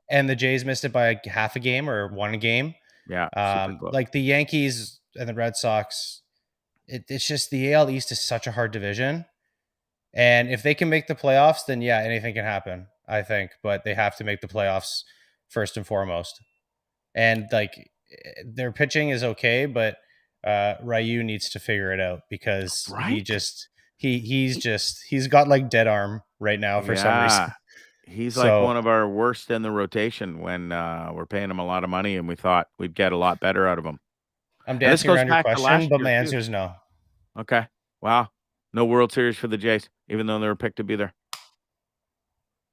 And the Jays missed it by half a game or one game. Yeah, like the Yankees and the Red Sox. It's just the AL East is such a hard division. And if they can make the playoffs, then yeah, anything can happen, I think. But they have to make the playoffs first and foremost. And like their pitching is okay, but Ryu needs to figure it out, because he's got like dead arm right now for some reason. He's like one of our worst in the rotation when we're paying him a lot of money and we thought we'd get a lot better out of him. I'm dancing around your question, but my answer is no. Okay. Wow. No World Series for the Jays, even though they were picked to be there.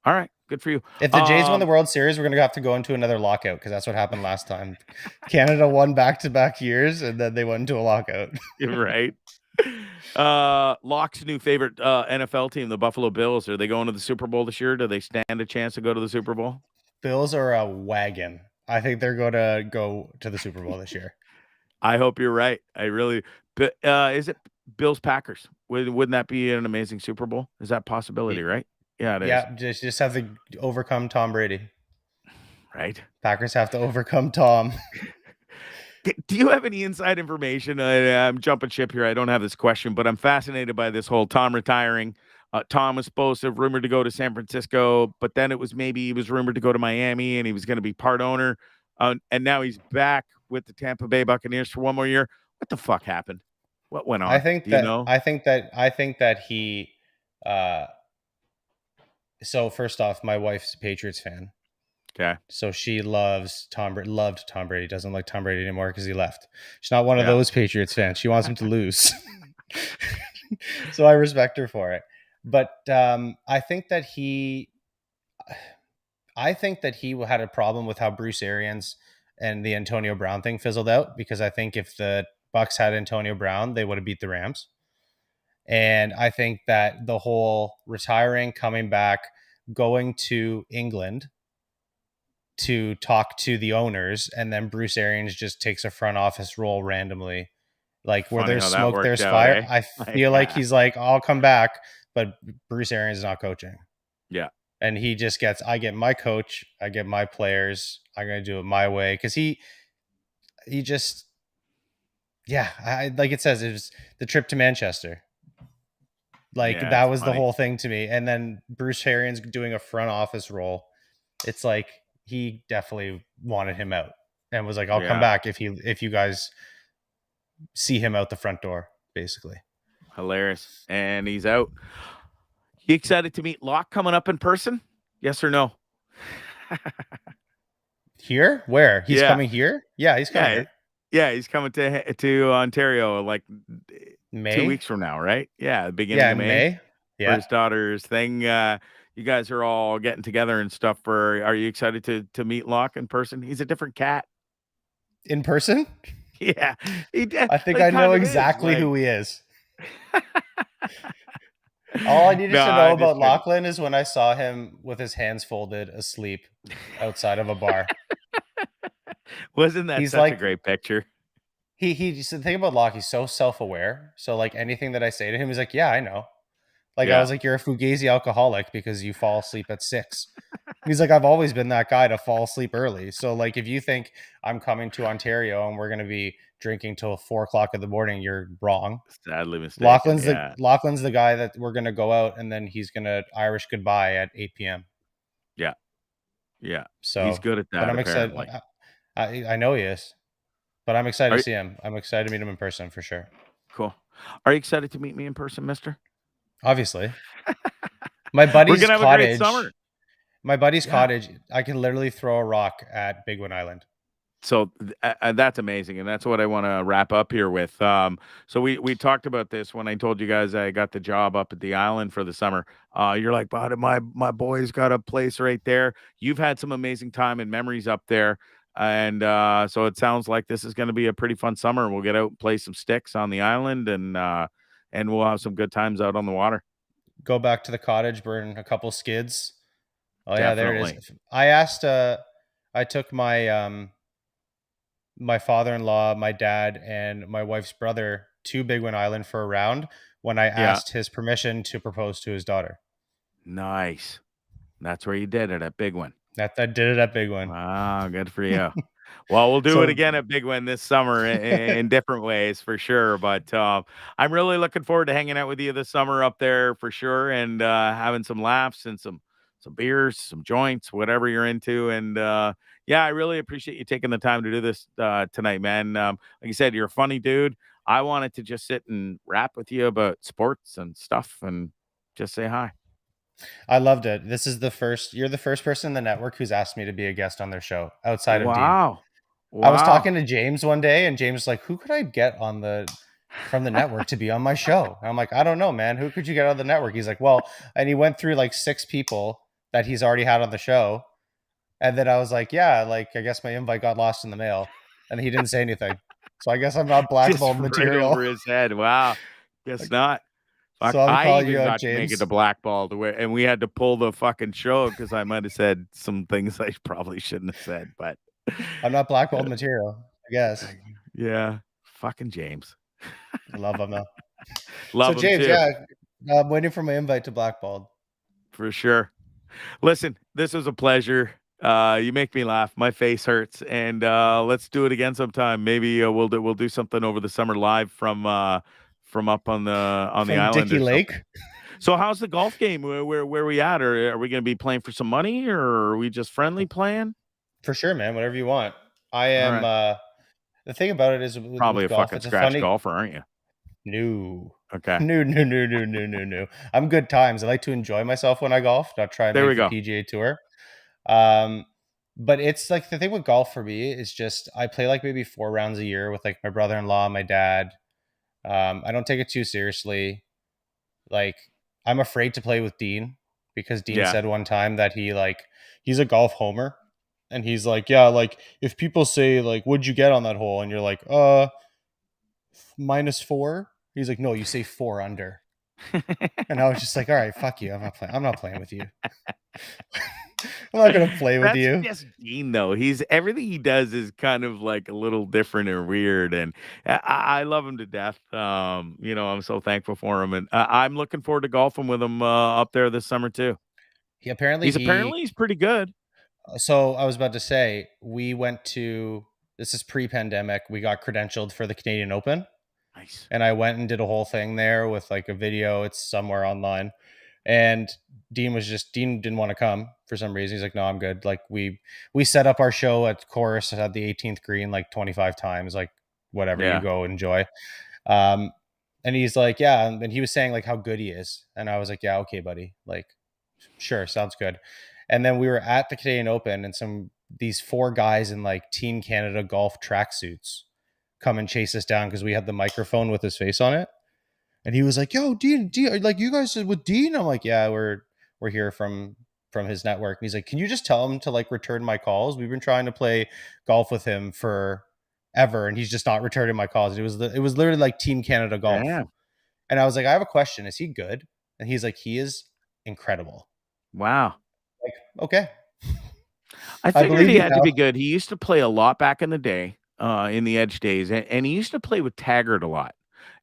All right. Good for you. If the Jays win the World Series, we're going to have to go into another lockout, because that's what happened last time. Canada won back-to-back years, and then they went into a lockout. You're right. Locke's new favorite NFL team, the Buffalo Bills. Are they going to the Super Bowl this year? Do they stand a chance to go to the Super Bowl? Bills are a wagon. I think they're going to go to the Super Bowl this year. I hope you're right. I really. But is it Bills Packers? Wouldn't that be an amazing Super Bowl? Is that a possibility, right? Yeah, it is. Yeah, just have to overcome Tom Brady. Right. Packers have to overcome Tom. Do you have any inside information? I'm jumping ship here. I don't have this question, but I'm fascinated by this whole Tom retiring. Tom was rumored to go to San Francisco, but then he was rumored to go to Miami, and he was going to be part owner. And now he's back with the Tampa Bay Buccaneers for one more year. What the fuck happened? What went on? I think Do that you know? I think that he. So first off, my wife's a Patriots fan. Okay. So she loved Tom Brady. Doesn't like Tom Brady anymore because he left. She's not one of those Patriots fans. She wants him to lose. So I respect her for it. But I think that he had a problem with how Bruce Arians and the Antonio Brown thing fizzled out, because I think if the Bucks had Antonio Brown, they would have beat the Rams. And I think that the whole retiring, coming back, going to England to talk to the owners, and then Bruce Arians just takes a front office role randomly. Like, where there's smoke, there's fire. I feel like he's like, I'll come back, but Bruce Arians is not coaching. Yeah. And he just gets, I get my coach, I get my players, I'm going to do it my way. Because he just, like it says, it was the trip to Manchester. Like, that was the whole thing to me. And then Bruce Arians doing a front office role. It's like, he definitely wanted him out and was like, I'll come back if you guys see him out the front door, basically. Hilarious. And he's out. You excited to meet Locke coming up in person? Yes or no? Here? Where? He's coming here? Yeah, he's coming here. Yeah, he's coming to Ontario like May? 2 weeks from now, right? Yeah, the beginning of May. Yeah. For his daughter's thing. You guys are all getting together and stuff. Are you excited to meet Locke in person? He's a different cat. In person? Yeah. I think I know exactly who he is. All I needed to know about Lachlan is when I saw him with his hands folded asleep outside of a bar. Wasn't that such a great picture? He's the thing about Locke, he's so self-aware. So like anything that I say to him, he's like, yeah, I know. Like, I was like, you're a Fugazi alcoholic because you fall asleep at 6. He's like, I've always been that guy to fall asleep early. So like, if you think I'm coming to Ontario and we're going to be drinking till 4:00 in the morning, you're wrong. Sadly mistaken. Lachlan's the guy that we're going to go out and then he's going to Irish goodbye at 8 p.m. Yeah. Yeah. So he's good at that. But I'm apparently. excited. I know he is, but I'm excited to see him. I'm excited to meet him in person for sure. Cool. Are you excited to meet me in person, mister? Obviously. My buddy's We're gonna have cottage. a great summer. My buddy's cottage, I can literally throw a rock at Big One Island. So that's amazing, and that's what I want to wrap up here with. So we talked about this when I told you guys I got the job up at the island for the summer. You're like, but my boy's got a place right there. You've had some amazing time and memories up there, and so it sounds like this is going to be a pretty fun summer. We'll get out and play some sticks on the island, and we'll have some good times out on the water. Go back to the cottage, burn a couple skids. Oh, Definitely. yeah, there it is. I asked, I took my my father-in-law, my dad, and my wife's brother to Big One Island for a round when I asked his permission to propose to his daughter. Nice. That's where you did it, at Big One. That did it at Big One. Wow, good for you. Well, we'll do it again at Big One this summer in different ways for sure. But I'm really looking forward to hanging out with you this summer up there for sure, and having some laughs and some beers, some joints, whatever you're into. And I really appreciate you taking the time to do this tonight, man. Like you said, you're a funny dude. I wanted to just sit and rap with you about sports and stuff and just say hi. I loved it. You're the first person in the network who's asked me to be a guest on their show outside of Dean. Wow. I was talking to James one day and James was like, who could I get from the network to be on my show? And I'm like, I don't know, man. Who could you get on the network? He's like, well, and he went through like 6 people that he's already had on the show. And then I was like, yeah, like, I guess my invite got lost in the mail. And he didn't say anything. So I guess I'm not blackballed material. Right over his head. Wow. Guess not. So I even got to make it to blackballed, and we had to pull the fucking show because I might have said some things I probably shouldn't have said. But I'm not blackballed material, I guess. Yeah. Fucking James. I love him though. Love him James, too. I'm waiting for my invite to blackballed. For sure. Listen, this was a pleasure. You make me laugh. My face hurts, and let's do it again sometime. Maybe we'll do something over the summer live from up on the island. Dickey Lake. So how's the golf game? Where we at? Or are we going to be playing for some money, or are we just friendly playing? For sure, man. Whatever you want. I am. Right. The thing about it is Probably with a golf, fucking it's a scratch funny. golfer, aren't you? No. Okay. No. I'm good times. I like to enjoy myself when I golf, not try and There we make the go. PGA Tour. But it's like the thing with golf for me is just I play like maybe 4 rounds a year with like my brother-in-law, my dad. I don't take it too seriously. Like I'm afraid to play with Dean because Dean Yeah. said one time that he's a golf homer. And he's like, yeah, like if people say like, what'd you get on that hole? And you're like, -4. He's like, no, you say 4 under. And I was just like, all right, fuck you. I'm not playing with you. I'm not gonna play with you. That's just Dean, though. Everything he does is kind of like a little different and weird, and I love him to death. I'm so thankful for him, and I'm looking forward to golfing with him up there this summer too. He's pretty good. So I was about to say, this is pre-pandemic. We got credentialed for the Canadian Open. Nice. And I went and did a whole thing there with like a video. It's somewhere online. And Dean didn't want to come for some reason. He's like, no, I'm good. Like we set up our show at Chorus at the 18th green like 25 times, like whatever, you go enjoy. And he's like, yeah. And he was saying like how good he is. And I was like, yeah, okay, buddy. Like, sure, sounds good. And then we were at the Canadian Open and these 4 guys in like Team Canada golf tracksuits come and chase us down because we had the microphone with his face on it. And he was like, yo, Dean, like you guys are with Dean? I'm like, yeah, we're here from his network. And he's like, can you just tell him to like return my calls? We've been trying to play golf with him for ever and he's just not returning my calls. It was literally like Team Canada golf. Yeah. And I was like, I have a question. Is he good? And he's like, he is incredible. Wow. Like, okay. I figured he had to be good. He used to play a lot back in the day, in the Edge days, and he used to play with Taggart a lot.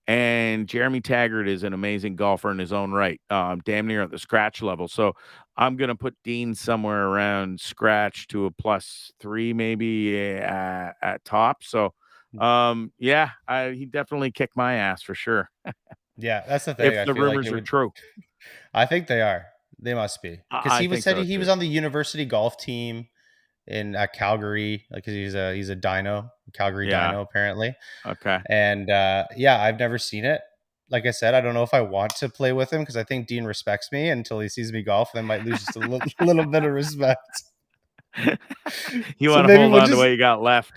And Jeremy Taggart is an amazing golfer in his own right, damn near at the scratch level. So I'm going to put Dean somewhere around scratch to a +3, maybe at top. So, he definitely kicked my ass for sure. Yeah, that's the thing. If the rumors are true. I think they are. They must be. Because he was on the university golf team at Calgary. Like he's a Dino, Calgary Dino, apparently. Okay. And I've never seen it. Like I said, I don't know if I want to play with him because I think Dean respects me until he sees me golf. Then might lose just a little bit of respect. You want to hold on to what you got left.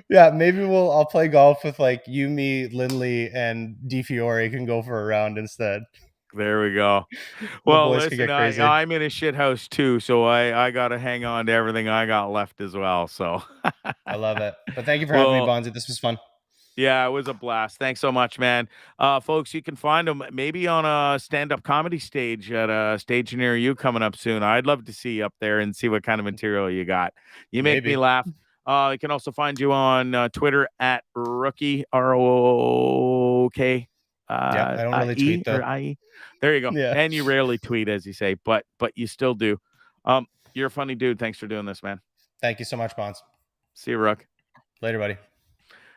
Yeah, maybe I'll play golf with like you, me, Lindley, and DeFiore can go for a round instead. There we go. Well, listen, I'm in a shit house too, so I got to hang on to everything I got left as well. So I love it. But thank you for having me, Bondzee. This was fun. Yeah, it was a blast. Thanks so much, man. Folks, you can find them maybe on a stand-up comedy stage at a stage near you coming up soon. I'd love to see you up there and see what kind of material you got. You make me laugh. You can also find you on Twitter at Rookie, ROOK. I don't really tweet though. IE. There you go. Yeah. And you rarely tweet, as you say, but you still do. You're a funny dude. Thanks for doing this, man. Thank you so much, Bonds. See you, Rook. Later, buddy.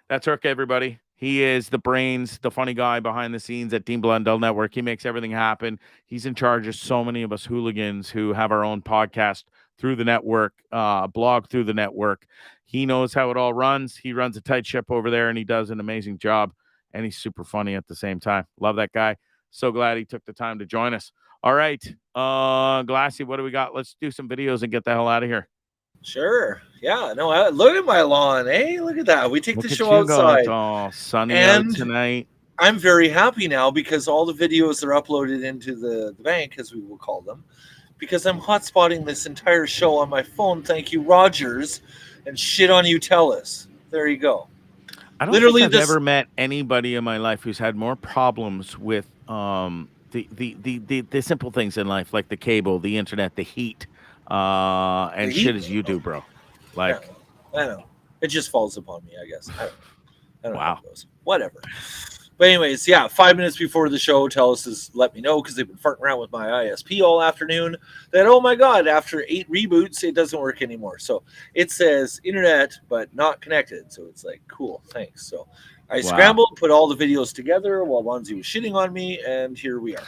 That's Rook, everybody. He is the brains, the funny guy behind the scenes at Dean Blundell Network. He makes everything happen. He's in charge of so many of us hooligans who have our own podcast through the network, blog through the network. He knows how it all runs. He runs a tight ship over there, and he does an amazing job. And he's super funny at the same time. Love that guy. So glad he took the time to join us. All right, Glassy, what do we got? Let's do some videos and get the hell out of here. Sure. Yeah. No, look at my lawn. Hey, look at that. We take the show outside. It's all sunny out tonight. I'm very happy now because all the videos are uploaded into the bank, as we will call them, because I'm hotspotting this entire show on my phone. Thank you, Rogers, and shit on you, Telus. There you go. I don't think I've ever met anybody in my life who's had more problems with the simple things in life, like the cable, the internet, the heat. And shit as you do, bro. Like, yeah, I know. It just falls upon me, I guess. I don't know wow. how it goes. Whatever. But anyways, 5 minutes before the show, Telus has let me know because they've been farting around with my ISP all afternoon that, oh my God, after 8 reboots, it doesn't work anymore. So it says internet, but not connected. So it's like, cool, thanks. So I scrambled, put all the videos together while Bondzee was shitting on me, and here we are.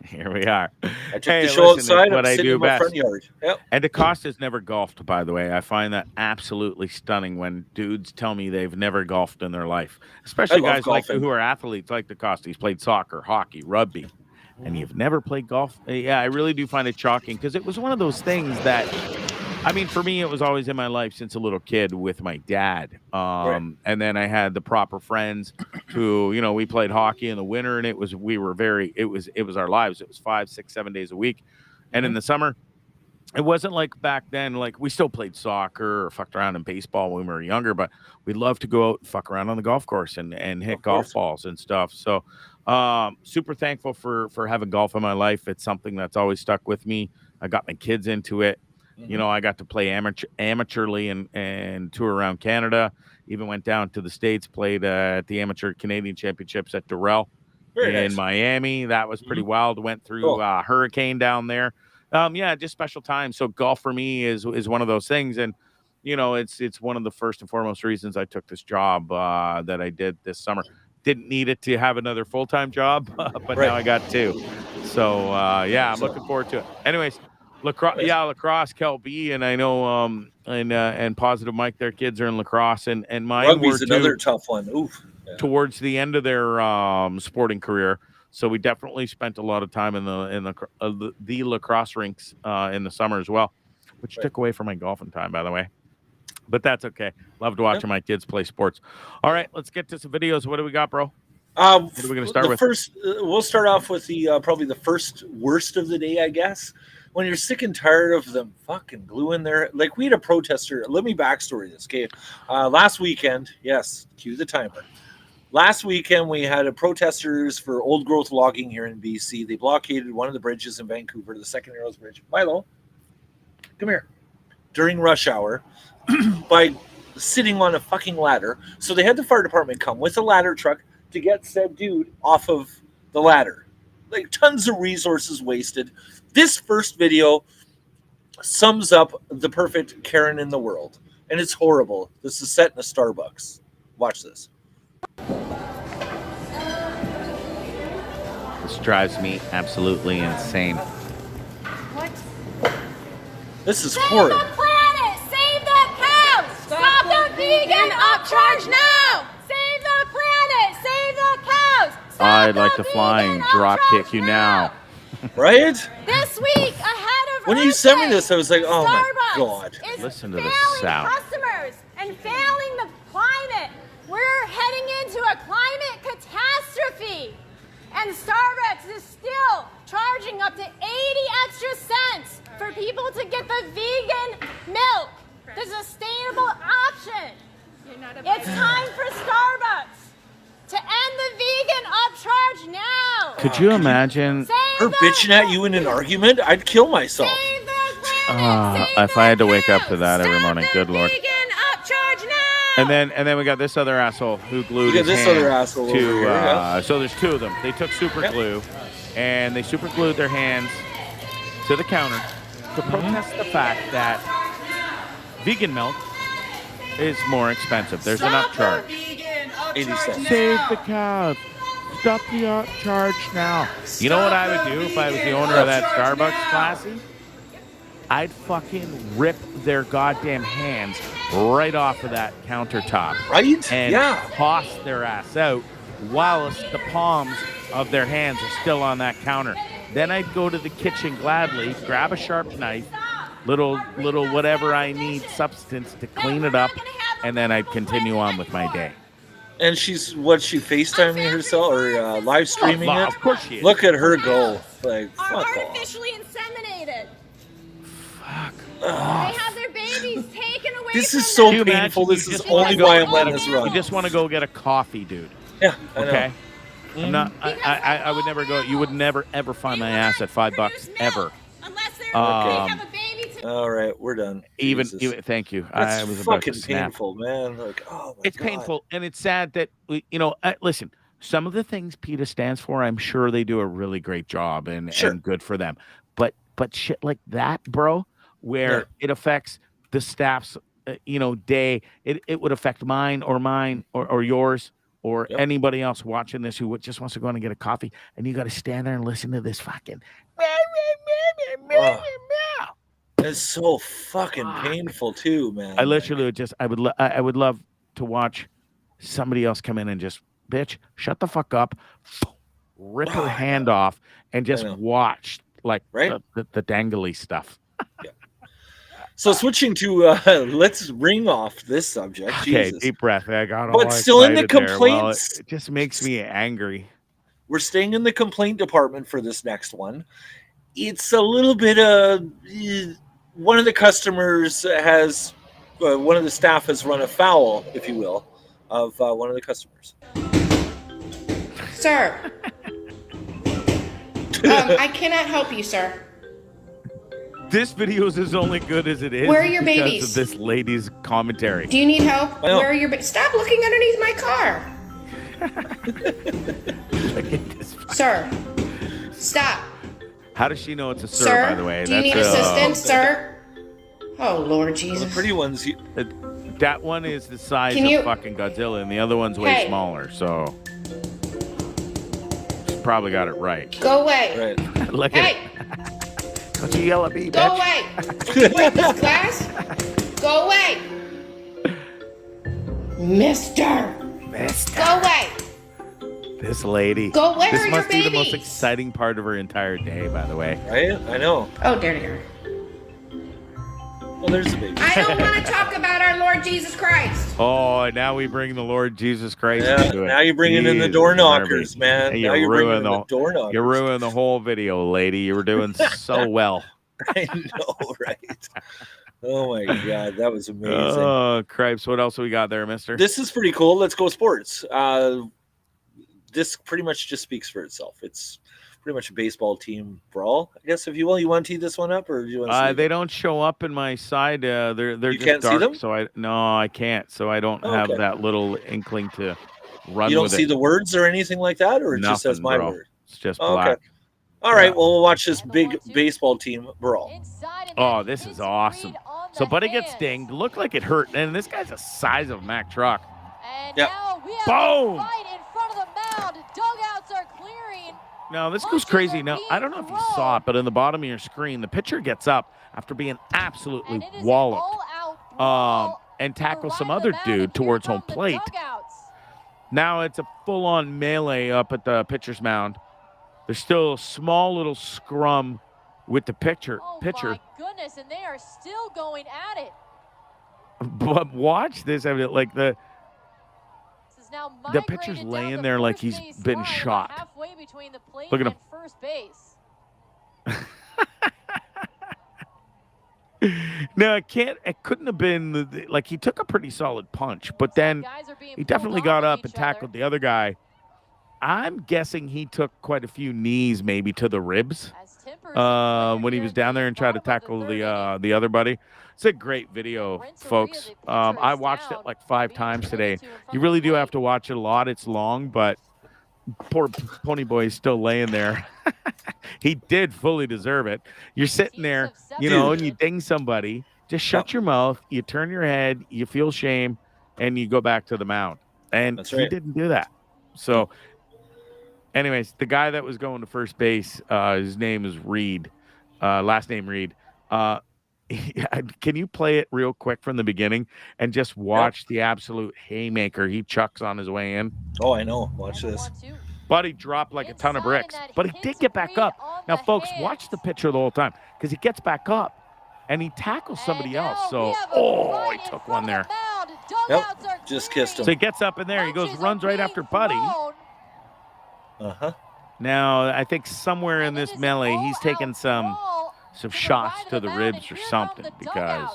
Here we are. I took the show outside. What I'm I sitting do in my best. front yard. Yep. And DeCosta's never golfed, by the way. I find that absolutely stunning when dudes tell me they've never golfed in their life, especially guys like who are athletes like DeCosta. He's played soccer, hockey, rugby, and you've never played golf. Yeah, I really do find it shocking because it was one of those things that, I mean, for me, it was always in my life since a little kid with my dad. And then I had the proper friends who, you know, we played hockey in the winter, and it was our lives. It was 5, 6, 7 days a week, and in the summer. It wasn't like back then, like we still played soccer or fucked around in baseball when we were younger, but we'd love to go out and fuck around on the golf course and hit golf balls and stuff. So super thankful for having golf in my life. It's something that's always stuck with me. I got my kids into it. You know, I got to play amateurly and tour around Canada. Even went down to the States, played at the Amateur Canadian Championships at Durrell in Miami. That was pretty wild. Went through hurricane down there. Yeah, just special time. So golf for me is one of those things, and you know, it's one of the first and foremost reasons I took this job that I did this summer. Didn't need it to have another full-time job, but now I got two. So yeah, I'm looking forward to it. Anyways, lacrosse, Cal B, and I know and Positive Mike, their kids are in lacrosse, and mine rugby's another tough one. Oof. Yeah. Towards the end of their sporting career. So we definitely spent a lot of time in the lacrosse rinks in the summer as well, which took away from my golfing time, by the way. But that's okay. Loved watching my kids play sports. All right, let's get to some videos. What do we got, bro? What are we going to start with? We'll start off with the probably the first worst of the day, I guess. When you're sick and tired of them fucking gluing their, like we had a protester. Let me backstory this, okay? Last weekend, yes, cue the timer. Last weekend, we had protesters for old growth logging here in BC. They blockaded one of the bridges in Vancouver, the Second Arrows Bridge. Milo, come here. During rush hour, by sitting on a fucking ladder. So they had the fire department come with a ladder truck to get said dude off of the ladder. Like tons of resources wasted. This first video sums up the perfect Karen in the world. And it's horrible. This is set in a Starbucks. Watch this. This drives me absolutely insane. What? This is horrible. Save the planet! Save the cows! Stop the vegan upcharge now! Save the planet! Save the cows! I'd like to flying drop kick you now. Right? This week, ahead of when you sent me this, I was like, oh my God. Listen to the sound. Customers and failing the climate. We're heading into a climate catastrophe. And Starbucks is still charging up to 80 extra cents for people to get the vegan milk, the sustainable option. It's time for Starbucks to end the vegan upcharge now. Could you imagine her bitching at you in an argument? I'd kill myself. Save the planet, if I had to wake up to that every morning. Good Lord. vegan upcharge now. And then we got this other asshole who glued his this hand other asshole to. Over here, So there's two of them. They took super glue, and they super glued their hands to the counter to protest the fact that vegan milk is more expensive. There's an upcharge. 80 cents. Save the cows. Stop the upcharge now. You know what I would do if I was the owner of that Starbucks, Classy? I'd fucking rip their goddamn hands right off of that countertop. Right? And toss their ass out whilst the palms of their hands are still on that counter. Then I'd go to the kitchen gladly, grab a sharp knife, little whatever I need substance to clean it up, and then I'd continue on with my day. And she's FaceTiming herself or live streaming it? Of course she is. Look at her go. Like, Are fuck artificially inseminated. Fuck. They have their babies taken away This from is so them. painful. This is only why I'm letting this run. You just want to go get a coffee, dude. Yeah, I know. Okay? I'm not. I would never go. You would never ever find my ass at $5 ever. Unless they have a baby. All right, we're done. Even thank you. That's I was about to fucking snap. painful, man. Like, oh my It's God. painful, and it's sad that listen. Some of the things PETA stands for, I'm sure they do a really great job, and good for them. But shit like that, bro, where it affects the staff's day, it would affect mine or yours. or anybody else watching this who just wants to go in and get a coffee, and you got to stand there and listen to this fucking. It's so fucking painful too, man. I literally would just, I would love to watch somebody else come in and just, bitch, shut the fuck up, rip her hand off, and just watch like the dangly stuff. So switching to let's ring off this subject. Okay, Jesus. deep breath. I got all but still in the complaints. Well, it just makes me angry. We're staying in the complaint department for this next one. It's a little bit of one of the customers has one of the staff has run afoul, if you will, of one of the customers. Sir, I cannot help you, sir. This video is as only good as it is. Where are your because babies? Of this lady's commentary. Do you need help? Where are your babies? Stop looking underneath my car. Look at this. Sir, stop. How does she know it's a sir, by the way? Do you need assistance, sir? Oh, Lord Jesus. Well, the pretty ones. That one is the size of fucking Godzilla, and the other one's way smaller, so she's probably got it right. Go away. Right. Look at it. Don't you yell at me, Go away. Break this glass. Go away. Mister. Go away. This lady. Go away. This must be the most exciting part of her entire day, by the way. Right? I know. Oh, there they are. Well, there's the baby. I don't want to talk about our Lord Jesus Christ. Oh, now we bring the Lord Jesus Christ into it. Now you're bringing in the door knockers, man. Hey, now you're bringing in the door knockers. You ruined the whole video, lady. You were doing so well. I know, right? Oh my God, that was amazing. Oh, cripes. What else we got there, mister? This is pretty cool. Let's go sports. This pretty much just speaks for itself. It's pretty much a baseball team brawl, I guess, if you will. You want to tee this one up, or do you want to? They don't show up in my side. They're you just can't dark, see them. So I can't. So I don't have that little inkling to run. You don't with see the words or anything like that, or it just says my word. It's just black. Okay. All right. Well, we'll watch this big baseball team brawl. Oh, this is awesome. So Buddy gets dinged. Looked like it hurt, and this guy's the size of a Mack truck. Yep. Boom. Now, this goes crazy. Now, I don't know if you saw it, but in the bottom of your screen, the pitcher gets up after being absolutely walloped and tackles some other dude towards home plate. Now, it's a full-on melee up at the pitcher's mound. There's still a small little scrum with the pitcher. Oh, my goodness, and they are still going at it. But watch this. I mean, like the pitcher's laying there like he's been shot. Look at him. First base. No, it couldn't have been like he took a pretty solid punch, but then he definitely got up and tackled the other guy. I'm guessing he took quite a few knees, maybe to the ribs, when he was down there and tried to tackle the other buddy. It's a great video, folks. I watched it like 5 times today. You really do have to watch it a lot. It's long, but poor Pony Boy is still laying there. He did fully deserve it. You're sitting there, and you ding somebody. Just shut your mouth. You turn your head. You feel shame, and you go back to the mound. And he didn't do that. So, anyways, the guy that was going to first base, his name is Reed. Last name Reed. Can you play it real quick from the beginning and just watch the absolute haymaker he chucks on his way in? Oh, I know. Watch this. Buddy dropped like a ton of bricks, but he did get back up. Now, folks, watch the pitcher the whole time because he gets back up and he tackles somebody else. So, he took one there. Yep, just kissed him. So he gets up in there. He runs right after Buddy. Uh-huh. Now, I think somewhere in this melee, he's taking some shots to the ribs or something because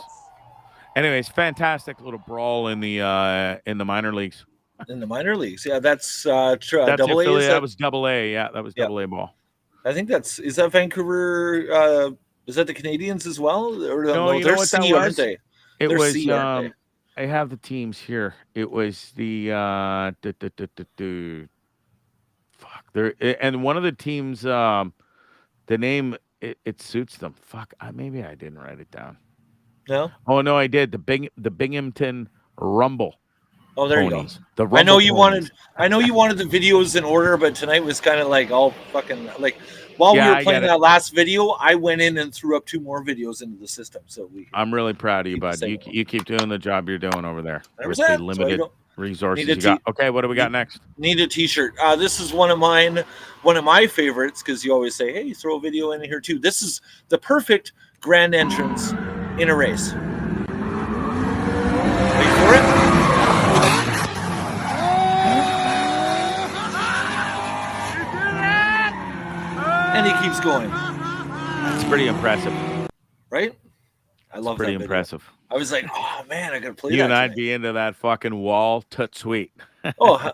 anyways, fantastic little brawl in the minor leagues. In the minor leagues. Yeah, that's double A. That was double A. Yeah, that was double A ball. I think is that Vancouver is that the Canadians as well? Or no, they're C, aren't they? It they're was C, aren't they? I have the teams here. It was the fuck there, and one of the teams the name it suits them. Fuck, maybe I didn't write it down. No. Oh no, I did. The Binghamton Rumble. Oh, there ponies. you go. I know you wanted the videos in order, but tonight was kind of like all fucking like while we were playing that last video, I went in and threw up 2 more videos into the system. So I'm really proud of you, bud. You keep doing the job you're doing over there with the limited resources you got. Okay, what do we got next? Need a t-shirt. This is one of my favorites because you always say, hey, throw a video in here too. This is the perfect grand entrance in a race. Wait for it. And he keeps going. It's pretty impressive. Right? I love that. Pretty impressive. I was like, oh man, I gotta play you that. And I'd be into that fucking wall toot sweet. Oh,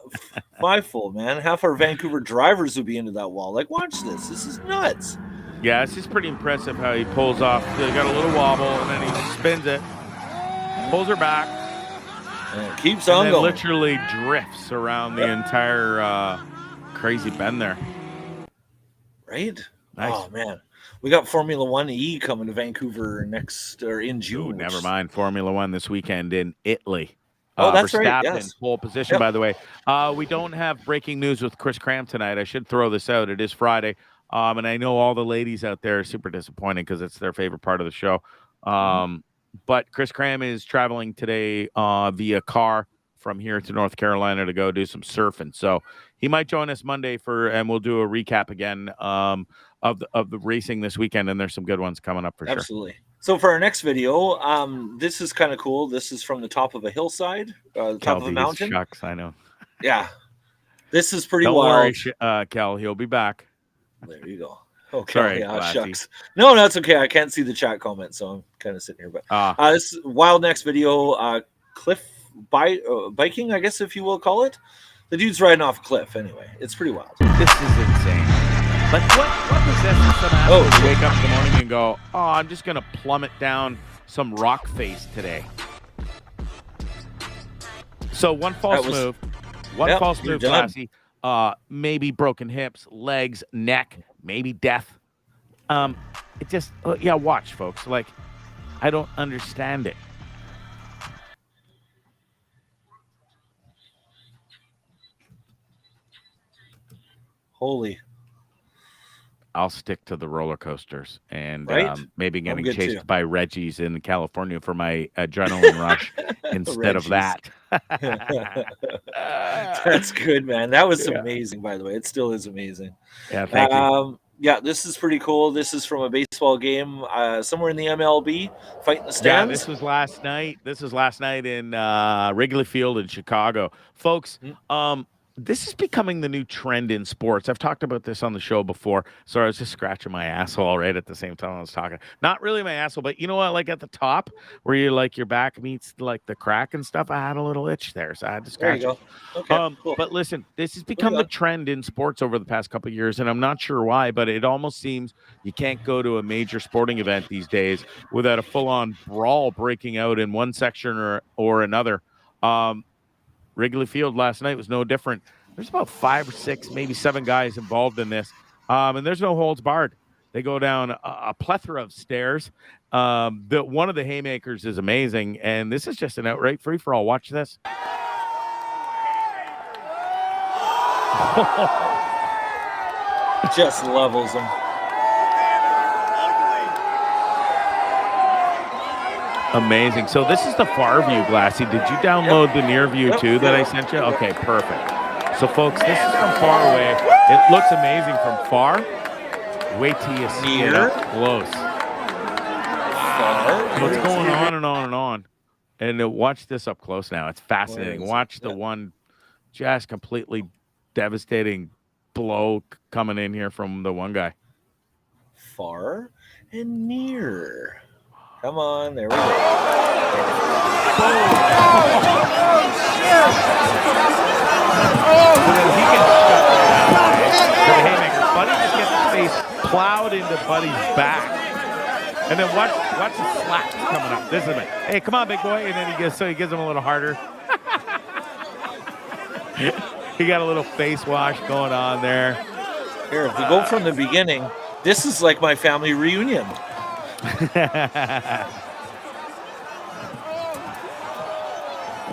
fivefold, man. Half our Vancouver drivers would be into that wall. Like, watch this. This is nuts. Yeah, it's just pretty impressive how he pulls off. He got a little wobble and then he spins it, pulls her back, and keeps on going. Literally drifts around the entire crazy bend there. Right? Nice. Oh man, we got Formula 1 E coming to Vancouver in June. Ooh, never mind. Formula 1 this weekend in Italy. Oh, that's right. Verstappen Yes. in pole position, by the way. We don't have breaking news with Chris Cram tonight. I should throw this out. It is Friday. And I know all the ladies out there are super disappointed because it's their favorite part of the show. But Chris Cram is traveling today via car from here to North Carolina to go do some surfing. So he might join us Monday and we'll do a recap again of the racing this weekend. And there's some good ones coming up for sure. Absolutely. So for our next video, this is kind of cool. This is from the top of a hillside, the top of a mountain. Shucks, I know. Yeah. This is pretty Don't wild. worry, Kel, he'll be back. There you go. Okay. Sorry, yeah, shucks. No, that's okay. I can't see the chat comment, so I'm kind of sitting here. But this wild next video, cliff biking, I guess if you will call it. The dude's riding off a cliff. Anyway, it's pretty wild. This is insane. Like what possesses some asshole to wake up in the morning and go, oh, I'm just gonna plummet down some rock face today. So one false move, Classy. Maybe broken hips, legs, neck, maybe death. It just watch, folks. Like, I don't understand it. Holy. I'll stick to the roller coasters and maybe getting chased by Reggie's in California for my adrenaline rush instead of that. That's good, man. That was amazing, by the way. It still is amazing. Yeah, thank you. Yeah, this is pretty cool. This is from a baseball game somewhere in the MLB, fighting the stands. Yeah, this was last night. This was last night in Wrigley Field in Chicago. Folks, this is becoming the new trend in sports. I've talked about this on the show before. So I was just scratching my asshole right at the same time I was talking. Not really my asshole, but you know what? Like at the top where you like your back meets like the crack and stuff. I had a little itch there, so I had to scratch it. Okay, cool. But listen, this has become the trend in sports over the past couple of years, and I'm not sure why, but it almost seems you can't go to a major sporting event these days without a full-on brawl breaking out in one section or another. Wrigley Field last night was no different. There's about 5 or 6, maybe 7 guys involved in this, and there's no holds barred. They go down a plethora of stairs. One of the haymakers is amazing, and this is just an outright free-for-all. Watch this. Just levels them. Amazing. So this is the far view, Glassy. Did you download the near view too that I sent you? Okay, perfect. So folks, this is from far away. It looks amazing from far. Wait till you see it up close. What's going on and on and on. And watch this up close now. It's fascinating. Watch the one just completely devastating blow coming in here from the one guy. Far and near. Come on, there we go. He gets shut right out. The haymaker. Buddy just gets his face plowed into Buddy's back. And then watch the slaps coming up. This is it. Hey, come on, big boy. And then he gives him a little harder. He got a little face wash going on there. Here, if we go from the beginning, this is like my family reunion.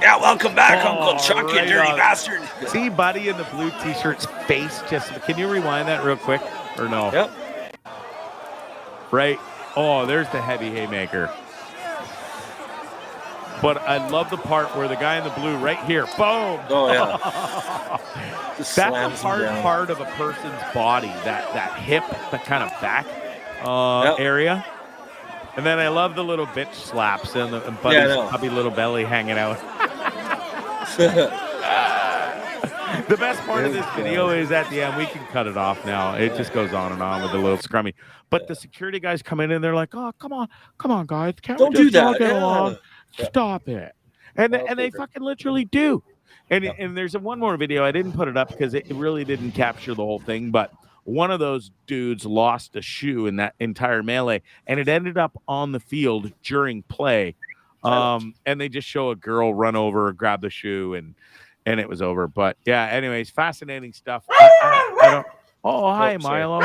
Yeah, welcome back, Uncle Chuck, you dirty bastard. See Buddy in the blue t-shirt's face just... Can you rewind that real quick? Or no? Yep. Right? Oh, there's the heavy haymaker. But I love the part where the guy in the blue right here, boom. Oh, yeah. That's the hard part of a person's body, that hip, the kind of back area. And then I love the little bitch slaps and Buddy's puppy little belly hanging out. The best part of this video is at the end. We can cut it off now. It just goes on and on with the little scrummy. But the security guys come in and they're like, "Oh, come on, guys, can't don't do that. Get along? Stop it!" And they fucking literally do. And there's one more video. I didn't put it up because it really didn't capture the whole thing. But one of those dudes lost a shoe in that entire melee, and it ended up on the field during play. And they just show a girl run over, grab the shoe, and it was over. But yeah, anyways, fascinating stuff. I don't. Oh, hi, Milo.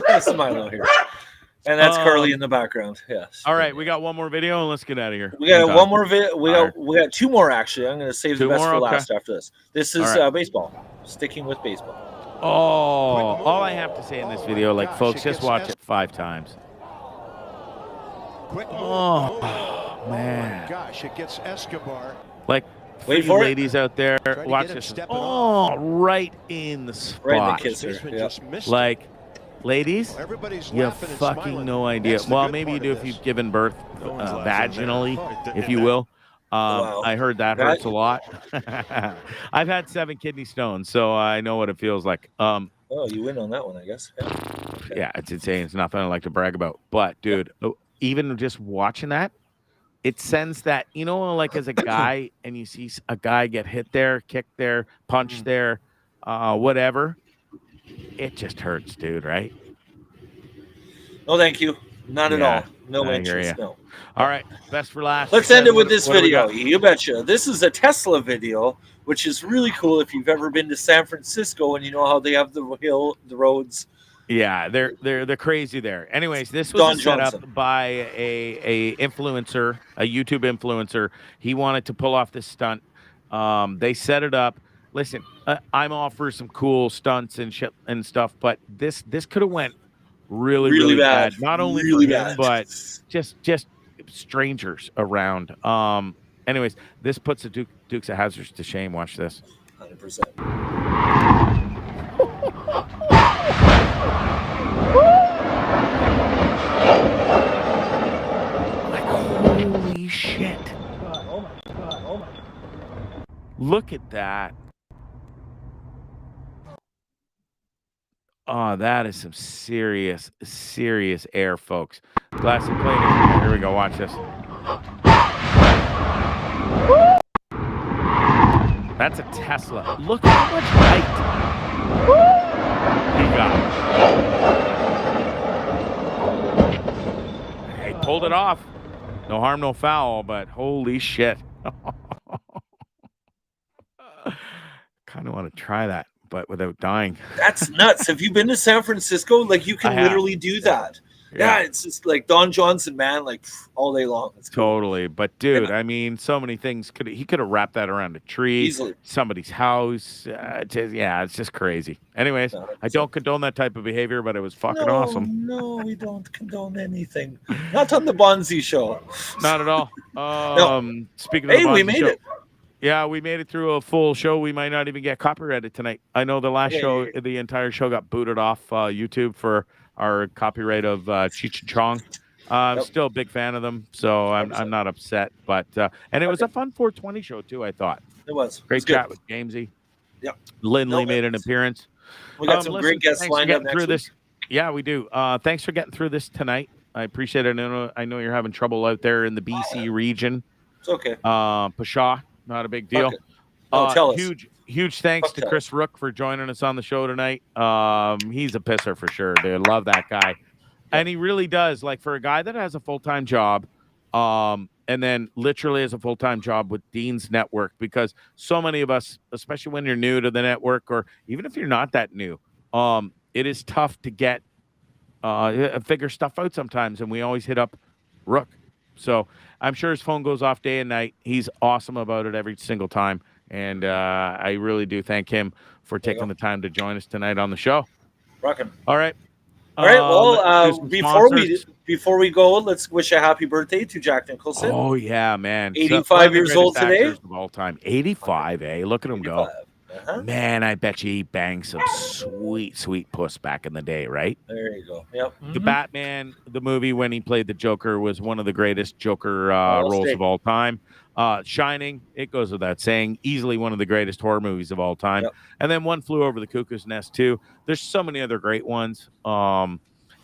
That's Milo here. And that's Carly in the background. Yes. All right, we got one more video and let's get out of here. We got one more video. We got two more actually. I'm going to save the best for last after this. This is baseball. Sticking with baseball. Oh, all I have to say in this video, like folks, just watch it 5 times. Oh man. Gosh, it gets Escobar. Like, wait for ladies out there, watch this. Oh, right in the spot. Right in the kisser. Like, ladies, you have fucking no idea. Well, maybe you do if you've given birth vaginally, if you will. I heard that hurts a lot. I've had 7 kidney stones, so I know what it feels like. Oh, you win on that one, I guess. Yeah, it's insane. It's nothing I like to brag about. But, dude, even just watching that, it sends that, you know, like as a guy and you see a guy get hit there, kicked there, punched there, whatever. It just hurts, dude, right? No, thank you. Not at all. No interest, no. All right, best for last. Let's end it with this video. You betcha. This is a Tesla video, which is really cool if you've ever been to San Francisco and you know how they have the roads. Yeah, they're crazy there. Anyways, this was set up by a influencer, a YouTube influencer. He wanted to pull off this stunt. They set it up. Listen, I'm all for some cool stunts and shit and stuff, but this could have went really bad. Not only really for him, but just strangers around. Anyways, this puts the Dukes of Hazzard to shame. Watch this. 100%. Like, holy shit. Oh my God. Look at that. Oh, that is some serious air, folks. Glass and plate. Here we go. Watch this. That's a Tesla. Look how much height he got. He pulled it off. No harm, no foul, but holy shit. Kind of want to try that, but without dying. That's nuts. Have you been to San Francisco? Like, you can literally do that. Yeah, it's just like Don Johnson, man, like all day long. It's cool. Totally. But dude, I mean, so many things he could have wrapped that around a tree, easily, somebody's house. It's just crazy. Anyways, I don't condone that type of behavior, but it was fucking awesome. No, we don't condone anything. Not on the Bondzee show. Not at all. No. Speaking of the Bondzee we made show, it. Yeah, we made it through a full show. We might not even get copyrighted tonight. I know the last show, the entire show got booted off YouTube for our copyright of Cheech and Chong. I'm still a big fan of them, so I'm not upset. But and it was a fun 420 show too. I thought it was great chat with Jamesy. Yep, Lindley made an appearance. We got some great guests lined up next week. Yeah, we do. Thanks for getting through this tonight. I appreciate it. I know you're having trouble out there in the BC region. It's okay. Pshaw, not a big deal. Tell us. Huge thanks to Chris Rooke for joining us on the show tonight. He's a pisser for sure, dude. Love that guy. And he really does. Like, for a guy that has a full-time job, and then literally has a full-time job with Dean's network, because so many of us, especially when you're new to the network, or even if you're not that new, it is tough to get figure stuff out sometimes. And we always hit up Rooke. So I'm sure his phone goes off day and night. He's awesome about it every single time. And I really do thank him for taking the time to join us tonight on the show. Rockin'. All right. All right. Well, before we go, let's wish a happy birthday to Jack Nicholson. Oh yeah, man! 85 years old today. Of all time, 85. Look at him 85. Go. Man, I bet you he banged some sweet puss back in the day, right? There you go. Yep. The Batman, the movie when he played the Joker, was one of the greatest Joker roles of all time. Shining, it goes without saying, easily one of the greatest horror movies of all time. Yep. And then One Flew Over the Cuckoo's Nest too. There's so many other great ones.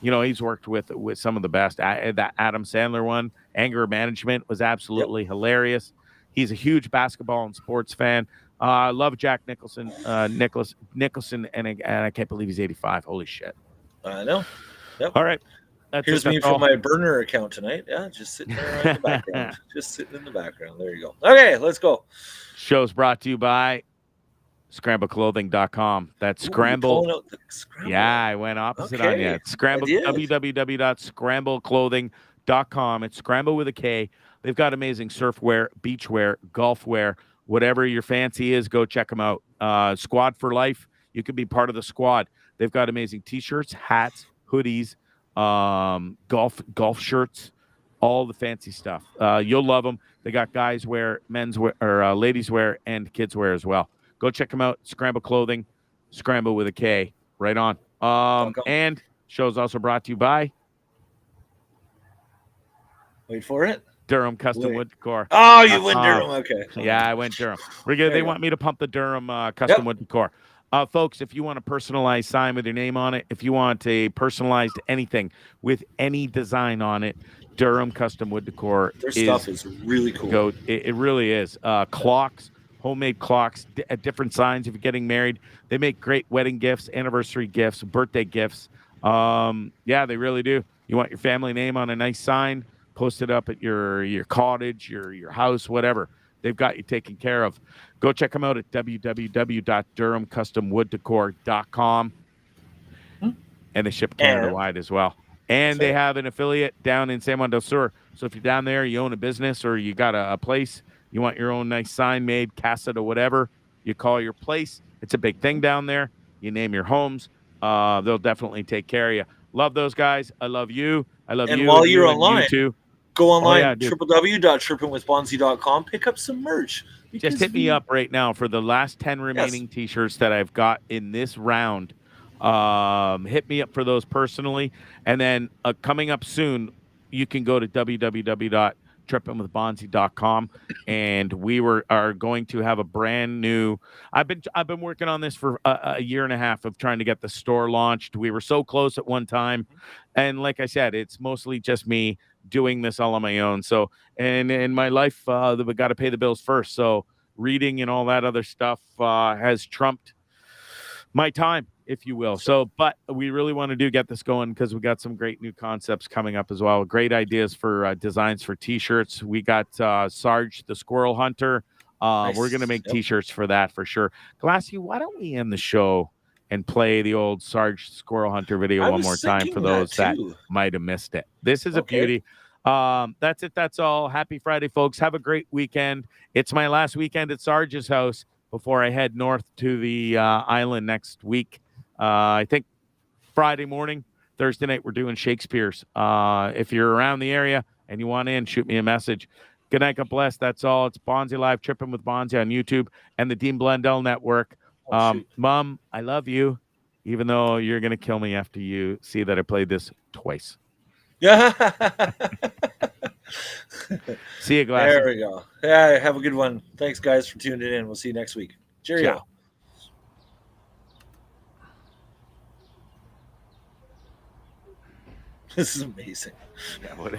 He's worked with some of the best. That Adam Sandler one, Anger Management, was absolutely hilarious. He's a huge basketball and sports fan. I love Jack Nicholson, Nicholson, and I can't believe he's 85. Holy shit! I know. Yep. All right. Here's me from my burner account tonight. Yeah, just sitting there in the background. Just sitting in the background. There you go. Okay, let's go. Show's brought to you by scrambleclothing.com. That's Scramble. Yeah, I went opposite on you. Scramble, www.scrambleclothing.com. It's Scramble with a K. They've got amazing surfwear, beachwear, golfwear, whatever your fancy is, go check them out. Squad for life. You can be part of the squad. They've got amazing t-shirts, hats, hoodies, golf shirts, all the fancy stuff. You'll love them. They got guys wear, men's wear, or ladies wear, and kids wear as well. Go check them out. Scramble Clothing, Scramble with a K. Right on. And show's also brought to you by. Wait for it. Durham Custom Wood Decor. Oh, you went Durham. Okay. Yeah, I went Durham. They want me to pump the Durham Custom Wood Decor. Folks, if you want a personalized sign with your name on it, if you want a personalized anything with any design on it, Durham Custom Wood Decor. Their stuff is really cool. It really is. Clocks, homemade clocks, different signs if you're getting married. They make great wedding gifts, anniversary gifts, birthday gifts. Yeah, they really do. You want your family name on a nice sign, post it up at your cottage, your house, whatever. They've got you taken care of. Go check them out at www.durhamcustomwooddecor.com. And they ship Canada-wide as well. And they have an affiliate down in San Juan del Sur. So if you're down there, you own a business or you got a place, you want your own nice sign made, casa or whatever, you call your place. It's a big thing down there. You name your homes. They'll definitely take care of you. Love those guys. I love you. I love you. And while you're online, you too. Go online, www.trippinwithbondzee.com. Pick up some merch. Just hit me up right now for the last 10 remaining T-shirts that I've got in this round. Hit me up for those personally. And then coming up soon, you can go to www.trippinwithbondzee.com, and we are going to have a brand new. I've been working on this for a year and a half of trying to get the store launched. We were so close at one time, and like I said, it's mostly just me doing this all on my own. So, and in my life, we got to pay the bills first. So, reading and all that other stuff has trumped my time, if you will. So, but we really want to get this going because we got some great new concepts coming up as well. Great ideas for designs for T-shirts. We got Sarge the Squirrel Hunter. Nice. We're going to make T-shirts for that for sure. Glassy, why don't we end the show and play the old Sarge Squirrel Hunter video one more time for those that might have missed it? This is a beauty. That's it. That's all. Happy Friday, folks. Have a great weekend. It's my last weekend at Sarge's house before I head north to the island next week. I think Friday morning, Thursday night, we're doing Shakespeare's. If you're around the area and you want in, shoot me a message. Good night. God bless. That's all. It's Bondzee Live, Trippin With Bondzee on YouTube and the Dean Blundell Network. Mom, I love you, even though you're going to kill me after you see that I played this twice. Yeah. See you, Glassy. There we go. Yeah, have a good one. Thanks, guys, for tuning in. We'll see you next week. Cheerio. Ciao. This is amazing. Yeah, what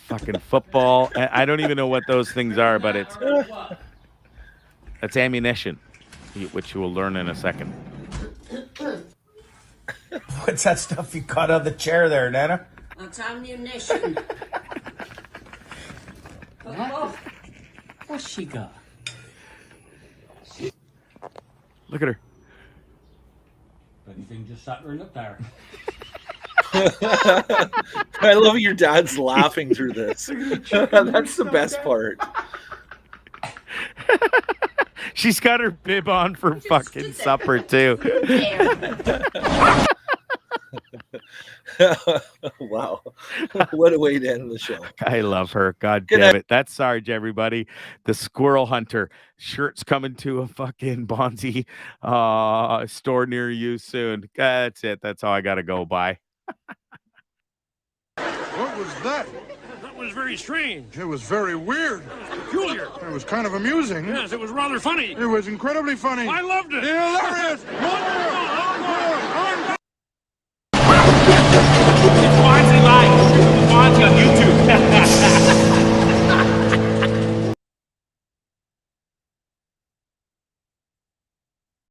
fucking football. I don't even know what those things are, but it's ammunition, which you will learn in a second. What's that stuff you caught on the chair there, Nana? That's ammunition. What? What's she got? Look at her. Anything just sat right up there. I love your dad's laughing through this. That's the best part. She's got her bib on for fucking supper too. Wow. What a way to end the show. I love her. God damn it. That's Sarge, everybody. The Squirrel Hunter. Shirt's coming to a fucking Bondzee store near you soon. That's it. That's all I got to go by. What was that? That was very strange. It was very weird. Peculiar. It was kind of amusing. Yes, it was rather funny. It was incredibly funny. I loved it. Hilarious. Wonderful.